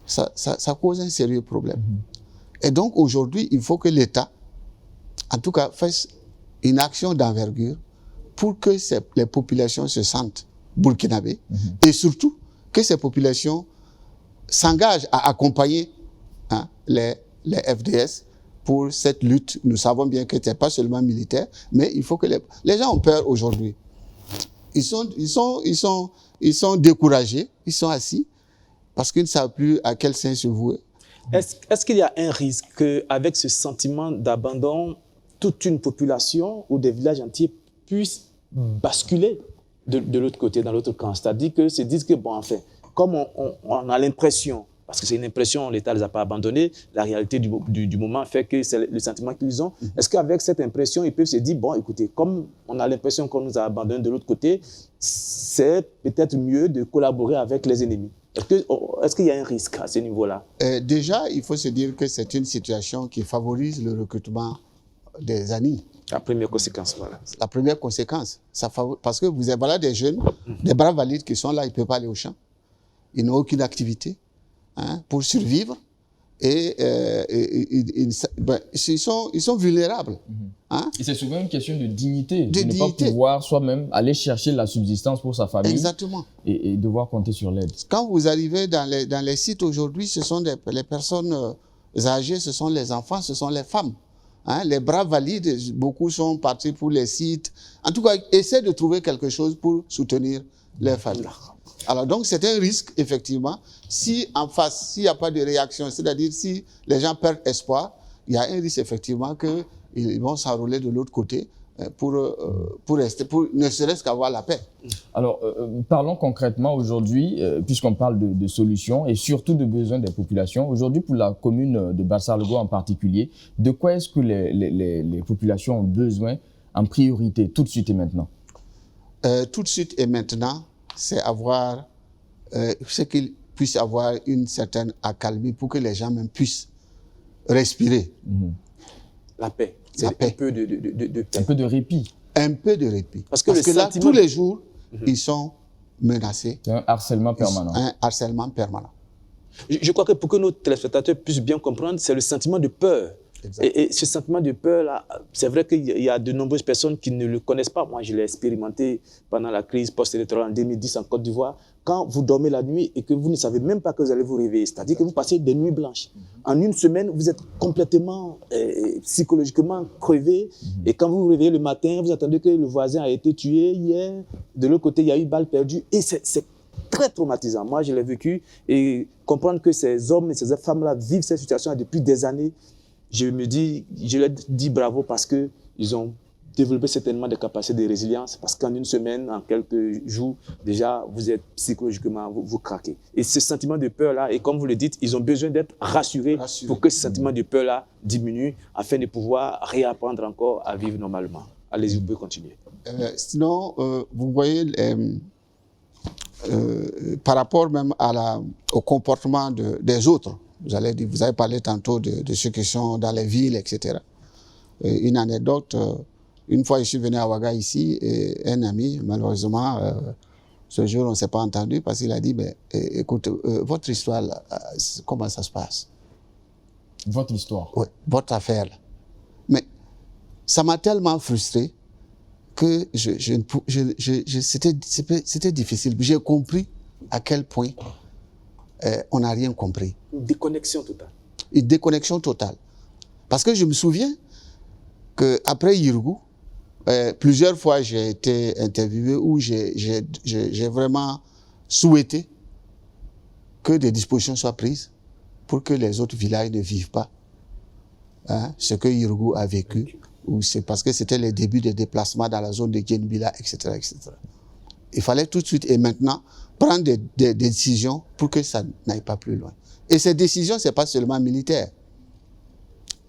Ça cause un sérieux problème. Et donc, aujourd'hui, il faut que l'État, en tout cas, fasse une action d'envergure pour que les populations se sentent burkinabées et surtout que ces populations s'engagent à accompagner hein, les FDS pour cette lutte. Nous savons bien que ce n'est pas seulement militaire, mais il faut que les gens ont peur aujourd'hui. Ils sont découragés, ils sont assis parce qu'ils ne savent plus à quel sein se vouer. Est-ce qu'il y a un risque qu'avec ce sentiment d'abandon, toute une population ou des villages entiers puissent basculer de l'autre côté, dans l'autre camp? C'est-à-dire que se disent que, bon, enfin, comme on a l'impression, parce que c'est une impression, l'État ne les a pas abandonnés, la réalité du moment fait que c'est le sentiment qu'ils ont. Est-ce qu'avec cette impression, ils peuvent se dire, bon, écoutez, comme on a l'impression qu'on nous a abandonnés de l'autre côté, c'est peut-être mieux de collaborer avec les ennemis? Est-ce qu'il y a un risque à ce niveau-là? Déjà, il faut se dire que c'est une situation qui favorise le recrutement des amis. La première conséquence, voilà. La première conséquence, parce que vous avez voilà, des jeunes, des braves valides qui sont là, ils ne peuvent pas aller au champ. Ils n'ont aucune activité hein, pour survivre et ils sont vulnérables. Hein? Et c'est souvent une question de dignité, de ne pas pouvoir soi-même aller chercher la subsistance pour sa famille. Exactement. Et devoir compter sur l'aide. Quand vous arrivez dans les sites aujourd'hui, ce sont les personnes âgées, ce sont les enfants, ce sont les femmes. Hein, les braves valides, beaucoup sont partis pour les sites. En tout cas, essaient de trouver quelque chose pour soutenir leur famille. Alors donc, c'est un risque, effectivement. Si en face, s'il n'y a pas de réaction, c'est-à-dire si les gens perdent espoir, il y a un risque, effectivement, qu'ils vont s'enrôler de l'autre côté pour rester, pour ne serait-ce qu'avoir la paix. Alors, parlons concrètement aujourd'hui, puisqu'on parle de solutions et surtout de besoins des populations. Aujourd'hui, pour la commune de Bassar-Legault en particulier, de quoi est-ce que les populations ont besoin en priorité, tout de suite et maintenant? Tout de suite et maintenant, c'est qu'ils puissent avoir une certaine accalmie pour que les gens même puissent respirer. La paix. C'est un peu de paix. Un peu de répit. Un peu de répit. Parce que là, tous les jours, ils sont menacés. C'est un harcèlement permanent. Un harcèlement permanent. Je crois que pour que nos téléspectateurs puissent bien comprendre, c'est le sentiment de peur. Et ce sentiment de peur-là, c'est vrai qu'il y a de nombreuses personnes qui ne le connaissent pas. Moi, je l'ai expérimenté pendant la crise post-électorale en 2010 en Côte d'Ivoire. Quand vous dormez la nuit et que vous ne savez même pas que vous allez vous réveiller, c'est-à-dire que vous passez des nuits blanches. En une semaine, vous êtes complètement psychologiquement crevé. Et quand vous vous réveillez le matin, vous attendez que le voisin a été tué hier. De l'autre côté, il y a eu balle perdue. Et c'est très traumatisant. Moi, je l'ai vécu. Et comprendre que ces hommes et ces femmes-là vivent cette situation depuis des années, je leur dis bravo parce qu'ils ont développé certainement des capacités de résilience, parce qu'en une semaine, en quelques jours, déjà, vous êtes psychologiquement, vous craquez. Et ce sentiment de peur-là, et comme vous le dites, ils ont besoin d'être rassurés pour que ce sentiment de peur-là diminue, afin de pouvoir réapprendre encore à vivre normalement. Allez-y, vous pouvez continuer. Sinon, vous voyez, par rapport même au comportement des autres, vous avez parlé tantôt de ceux qui sont dans les villes, etc. Une anecdote, une fois je suis venu à Ouaga ici, et un ami, malheureusement, ce jour on ne s'est pas entendu parce qu'il a dit, écoute, votre histoire, là, comment ça se passe? Votre histoire? Oui, votre affaire. Là. Mais ça m'a tellement frustré que c'était difficile. J'ai compris à quel point on n'a rien compris. Une déconnexion totale. Une déconnexion totale. Parce que je me souviens qu'après Yirgou, plusieurs fois j'ai été interviewé où j'ai vraiment souhaité que des dispositions soient prises pour que les autres villages ne vivent pas ce que Yirgou a vécu, ou c'est parce que c'était les débuts des déplacements dans la zone de Djenbila, etc., etc. Il fallait tout de suite et maintenant prendre des décisions pour que ça n'aille pas plus loin. Et ces décisions, c'est pas seulement militaire.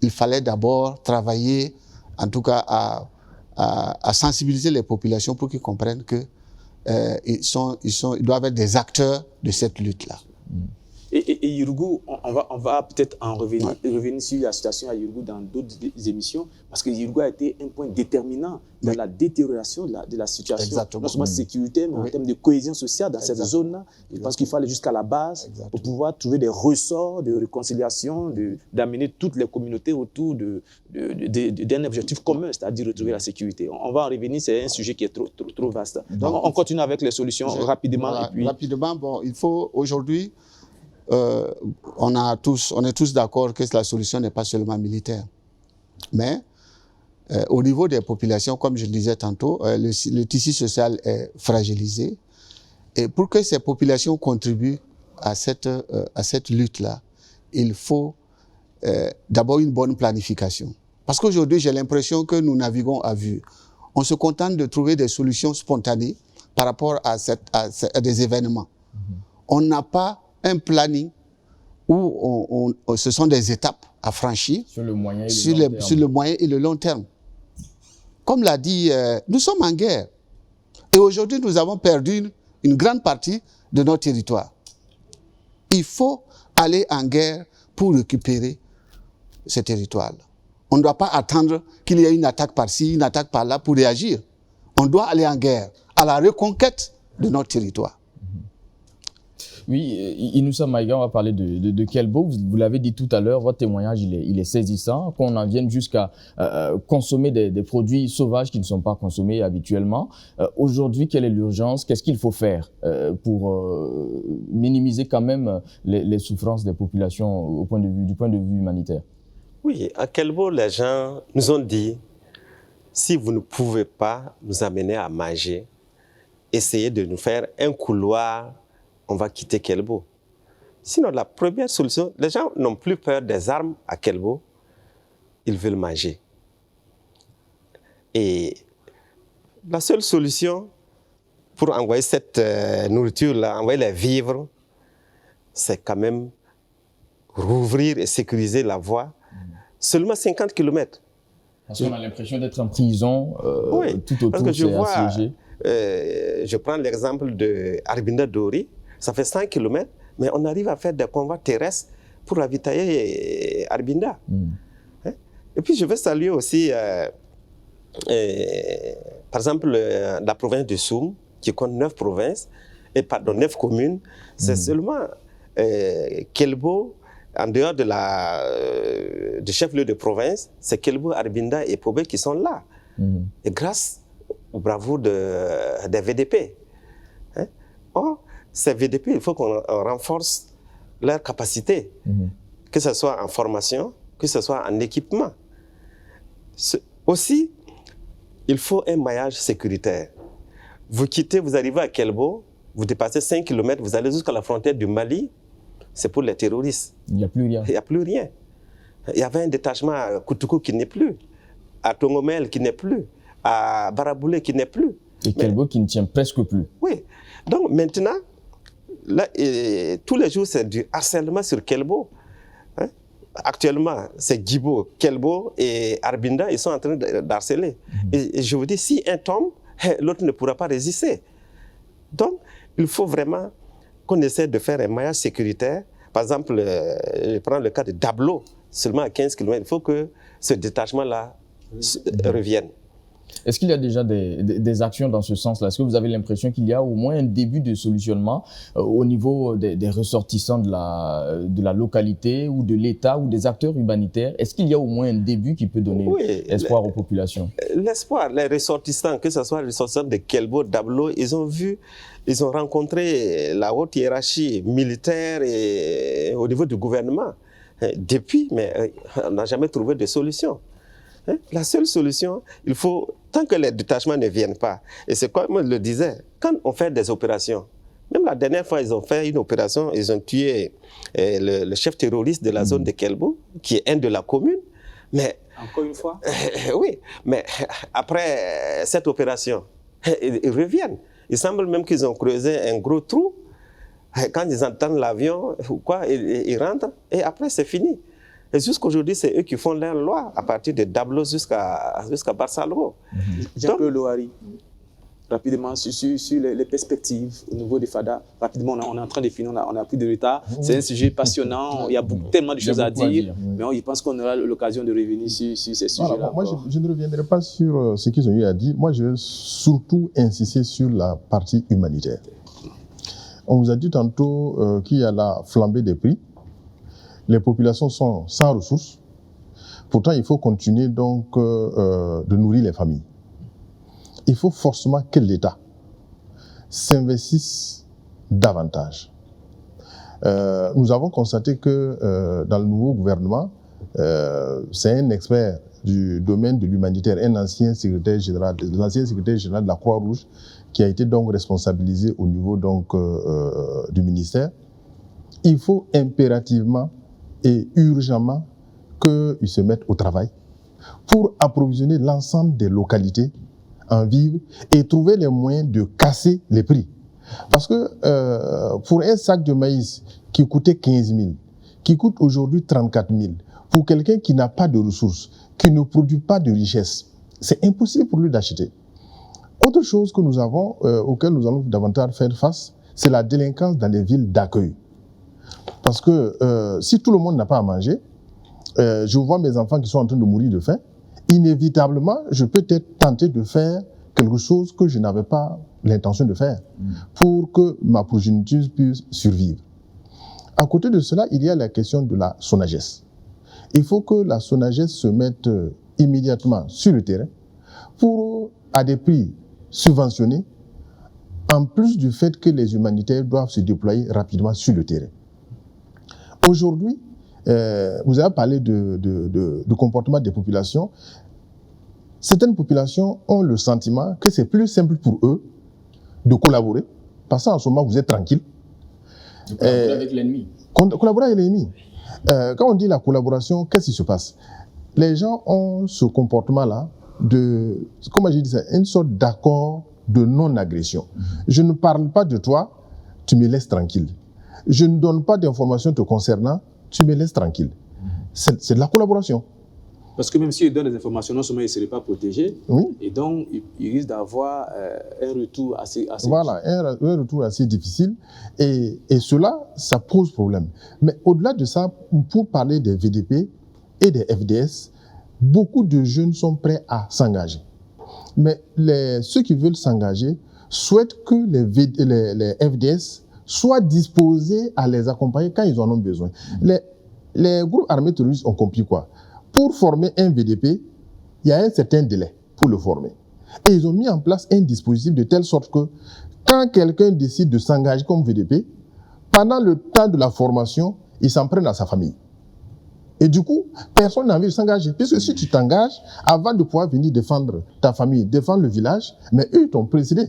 Il fallait d'abord travailler, en tout cas, à sensibiliser les populations pour qu'ils comprennent que ils doivent être des acteurs de cette lutte-là. Et Yirgou, on va peut-être revenir sur la situation à Yirgou dans d'autres émissions, parce que Yirgou a été un point déterminant dans la détérioration de la situation, Exactement. non seulement sécuritaire, mais en termes de cohésion sociale dans cette zone-là. Je pense qu'il faut aller jusqu'à la base pour pouvoir trouver des ressorts de réconciliation, d'amener toutes les communautés autour d'un objectif commun, c'est-à-dire retrouver la sécurité. On va en revenir, c'est un sujet qui est trop vaste. Donc on continue avec les solutions rapidement. Voilà, et puis... Rapidement, bon, il faut aujourd'hui... on est tous d'accord que la solution n'est pas seulement militaire. Mais au niveau des populations, comme je le disais tantôt, le tissu social est fragilisé. Et pour que ces populations contribuent à cette lutte-là, il faut d'abord une bonne planification. Parce qu'aujourd'hui, j'ai l'impression que nous naviguons à vue. On se contente de trouver des solutions spontanées par rapport à des événements. On n'a pas un planning où ce sont des étapes à franchir sur le moyen et le long terme. Comme l'a dit, nous sommes en guerre. Et aujourd'hui, nous avons perdu une grande partie de notre territoire. Il faut aller en guerre pour récupérer ce territoire-là. On ne doit pas attendre qu'il y ait une attaque par-ci, une attaque par-là pour réagir. On doit aller en guerre à la reconquête de notre territoire. Oui, Inoussa Maïga, on va parler de Kelbo. Vous l'avez dit tout à l'heure, votre témoignage, il est saisissant. Qu'on en vienne jusqu'à consommer des produits sauvages qui ne sont pas consommés habituellement. Aujourd'hui, quelle est l'urgence? Qu'est-ce qu'il faut faire pour minimiser quand même les souffrances des populations du point de vue humanitaire? Oui, à Kelbo, les gens nous ont dit, si vous ne pouvez pas nous amener à manger, essayez de nous faire un couloir, on va quitter Kelbo. Sinon, la première solution, les gens n'ont plus peur des armes à Kelbo, ils veulent manger. Et la seule solution pour envoyer cette nourriture-là, envoyer les vivres, c'est quand même rouvrir et sécuriser la voie. Seulement 50 km. Parce qu'on a l'impression d'être en prison, oui, tout autour, parce que je vois, assiégé. Je prends l'exemple de Arbinda Dori, ça fait 100 km, mais on arrive à faire des convois terrestres pour ravitailler Arbinda. Hein? Et puis je veux saluer aussi, par exemple, la province de Soum, qui compte 9 communes. C'est seulement Kelbo, en dehors du chef-lieu de province, c'est Kelbo, Arbinda et Pobé qui sont là. Et grâce au bravoure des VDP. Hein? Or, ces VDP, il faut qu'on renforce leur capacité, que ce soit en formation, que ce soit en équipement. Aussi, il faut un maillage sécuritaire. Vous quittez, vous arrivez à Kelbo, vous dépassez 5 km, vous allez jusqu'à la frontière du Mali, c'est pour les terroristes. Il n'y a plus rien. Il n'y a plus rien. Il y avait un détachement à Koutoukou qui n'est plus, à Tongomel qui n'est plus, à Baraboulé qui n'est plus. Et Kelbo qui ne tient presque plus. Oui. Donc maintenant, là, tous les jours, c'est du harcèlement sur Kelbo. Hein? Actuellement, c'est Djibo, Kelbo et Arbinda, ils sont en train d'harceler. Et je vous dis, si un tombe, l'autre ne pourra pas résister. Donc, il faut vraiment qu'on essaie de faire un maillage sécuritaire. Par exemple, je prends le cas de Dablo, seulement à 15 km. Il faut que ce détachement-là revienne. Est-ce qu'il y a déjà des actions dans ce sens-là? Est-ce que vous avez l'impression qu'il y a au moins un début de solutionnement au niveau des ressortissants de la localité ou de l'État ou des acteurs humanitaires? Est-ce qu'il y a au moins un début qui peut donner espoir aux populations? L'espoir, les ressortissants, que ce soit les ressortissants de Kelbo, d'Ablo, ils ont rencontré la haute hiérarchie militaire et au niveau du gouvernement. depuis, mais on n'a jamais trouvé de solution. La seule solution, il faut, tant que les détachements ne viennent pas, et c'est comme je le disais, quand on fait des opérations, même la dernière fois, ils ont fait une opération, ils ont tué le chef terroriste de la zone de Kelbo, qui est un de la commune, mais... Encore une fois oui, mais après cette opération, ils reviennent. Il semble même qu'ils ont creusé un gros trou. Quand ils entendent l'avion ou quoi, ils rentrent et après c'est fini. Et jusqu'aujourd'hui, c'est eux qui font leur loi à partir de Dablo jusqu'à Barsalgo. Jean-Claude Lohari, rapidement sur les perspectives au niveau des FADA. Rapidement, on est en train de finir, on a plus de retard. C'est un sujet passionnant, il y a tellement de choses à dire, mais je pense qu'on aura l'occasion de revenir sur ces sujets-là. Voilà, moi, je ne reviendrai pas sur ce qu'ils ont eu à dire. Moi, je vais surtout insister sur la partie humanitaire. On vous a dit tantôt qu'il y a la flambée des prix. Les populations sont sans ressources. Pourtant, il faut continuer donc de nourrir les familles. Il faut forcément que l'État s'investisse davantage. Nous avons constaté que dans le nouveau gouvernement, c'est un expert du domaine de l'humanitaire, un ancien secrétaire général de la Croix-Rouge, qui a été donc responsabilisé au niveau donc, du ministère. Il faut impérativement et urgemment qu'ils se mettent au travail pour approvisionner l'ensemble des localités en vivres et trouver les moyens de casser les prix. Parce que pour un sac de maïs qui coûtait 15 000, qui coûte aujourd'hui 34 000, pour quelqu'un qui n'a pas de ressources, qui ne produit pas de richesse, c'est impossible pour lui d'acheter. Autre chose que nous avons, auquel nous allons davantage faire face, c'est la délinquance dans les villes d'accueil. Parce que si tout le monde n'a pas à manger, je vois mes enfants qui sont en train de mourir de faim, inévitablement, je peux être tenté de faire quelque chose que je n'avais pas l'intention de faire pour que ma progéniture puisse survivre. À côté de cela, il y a la question de la SONAGES. Il faut que la SONAGES se mette immédiatement sur le terrain pour, à des prix subventionnés, en plus du fait que les humanitaires doivent se déployer rapidement sur le terrain. Aujourd'hui, vous avez parlé de comportement des populations. Certaines populations ont le sentiment que c'est plus simple pour eux de collaborer, parce qu'en ce moment, vous êtes tranquille. De collaborer avec l'ennemi. Collaborer avec l'ennemi. Quand on dit la collaboration, qu'est-ce qui se passe? Les gens ont ce comportement-là de, comment j'ai dit ça, une sorte d'accord de non-agression. Je ne parle pas de toi, tu me laisses tranquille. Je ne donne pas d'informations te concernant, tu me laisses tranquille. C'est de la collaboration. Parce que même s'il donne des informations, non seulement il ne serait pas protégé, oui. Et donc il risque d'avoir un retour assez voilà, un retour assez difficile. Et cela, ça pose problème. Mais au-delà de ça, pour parler des VDP et des FDS, beaucoup de jeunes sont prêts à s'engager. Mais ceux qui veulent s'engager souhaitent que les FDS soient disposés à les accompagner quand ils en ont besoin. Les groupes armés terroristes ont compris quoi? Pour former un VDP, il y a un certain délai pour le former. Et ils ont mis en place un dispositif de telle sorte que quand quelqu'un décide de s'engager comme VDP, pendant le temps de la formation, il s'en prenne à sa famille. Et du coup, personne n'a envie de s'engager. Puisque si tu t'engages, avant de pouvoir venir défendre ta famille, défendre le village, mais eux t'ont précédé.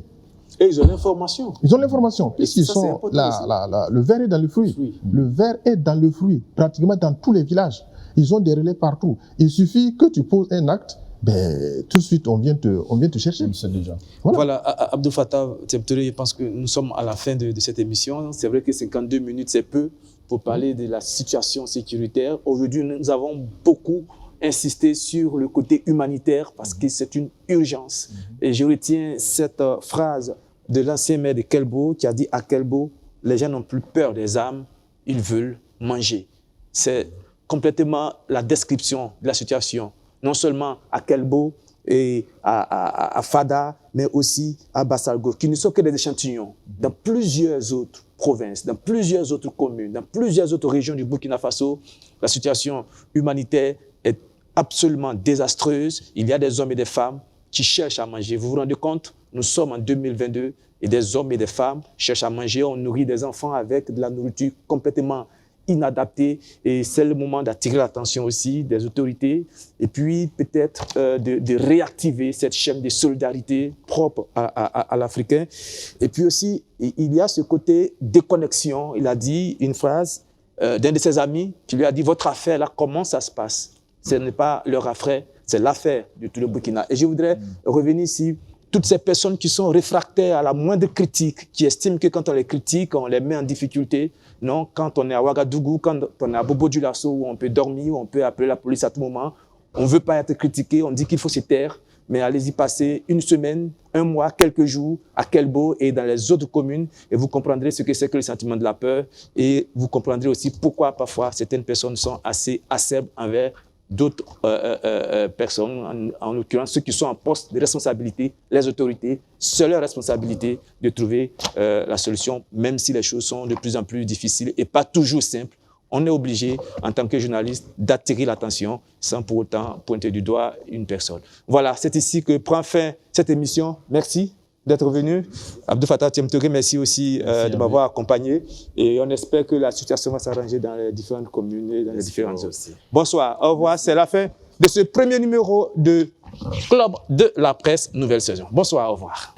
Et ils ont l'information. Ils ont l'information. Puisqu'ils sont le verre est dans le fruit. Le verre est dans le fruit, pratiquement dans tous les villages. Ils ont des relais partout. Il suffit que tu poses un acte, ben, tout de suite, on vient te chercher. C'est déjà. Voilà, Abdou Fattah Tcheptere, je pense que nous sommes à la fin de cette émission. C'est vrai que 52 minutes, c'est peu pour parler de la situation sécuritaire. Aujourd'hui, nous avons beaucoup insisté sur le côté humanitaire parce que c'est une urgence. Et je retiens cette phrase de l'ancien maire de Kelbo qui a dit à Kelbo, les gens n'ont plus peur des armes, ils veulent manger. C'est complètement la description de la situation, non seulement à Kelbo et à Fada, mais aussi à Barsalgo, qui ne sont que des échantillons dans plusieurs autres provinces, dans plusieurs autres communes, dans plusieurs autres régions du Burkina Faso. La situation humanitaire est absolument désastreuse. Il y a des hommes et des femmes qui cherchent à manger. Vous vous rendez compte? Nous sommes en 2022 et des hommes et des femmes cherchent à manger. On nourrit des enfants avec de la nourriture complètement inadapté et c'est le moment d'attirer l'attention aussi des autorités et puis peut-être de réactiver cette chaîne de solidarité propre à l'Africain. Et puis aussi, il y a ce côté déconnexion. Il a dit une phrase d'un de ses amis qui lui a dit « Votre affaire, là, comment ça se passe ?» Ce n'est pas leur affaire, c'est l'affaire de tout le Burkina. Et je voudrais revenir ici, toutes ces personnes qui sont réfractaires à la moindre critique, qui estiment que quand on les critique, on les met en difficulté. Non, quand on est à Ouagadougou, quand on est à Bobo-Dioulasso, où on peut dormir, où on peut appeler la police à tout moment, on ne veut pas être critiqué, on dit qu'il faut se taire, mais allez-y passer une semaine, un mois, quelques jours à Kelbo et dans les autres communes et vous comprendrez ce que c'est que le sentiment de la peur et vous comprendrez aussi pourquoi parfois certaines personnes sont assez acerbes envers d'autres personnes, en l'occurrence ceux qui sont en poste de responsabilité, les autorités, c'est leur responsabilité de trouver la solution, même si les choses sont de plus en plus difficiles et pas toujours simples. On est obligé, en tant que journaliste, d'attirer l'attention sans pour autant pointer du doigt une personne. Voilà, c'est ici que prend fin cette émission. Merci d'être venu. Abdou Fattah Thiam-Touré, merci aussi de m'avoir accompagné. Et on espère que la situation va s'arranger dans les différentes communes et dans les différentes zones. Bonsoir, au revoir. C'est la fin de ce premier numéro de Club de la Presse, nouvelle saison. Bonsoir, au revoir.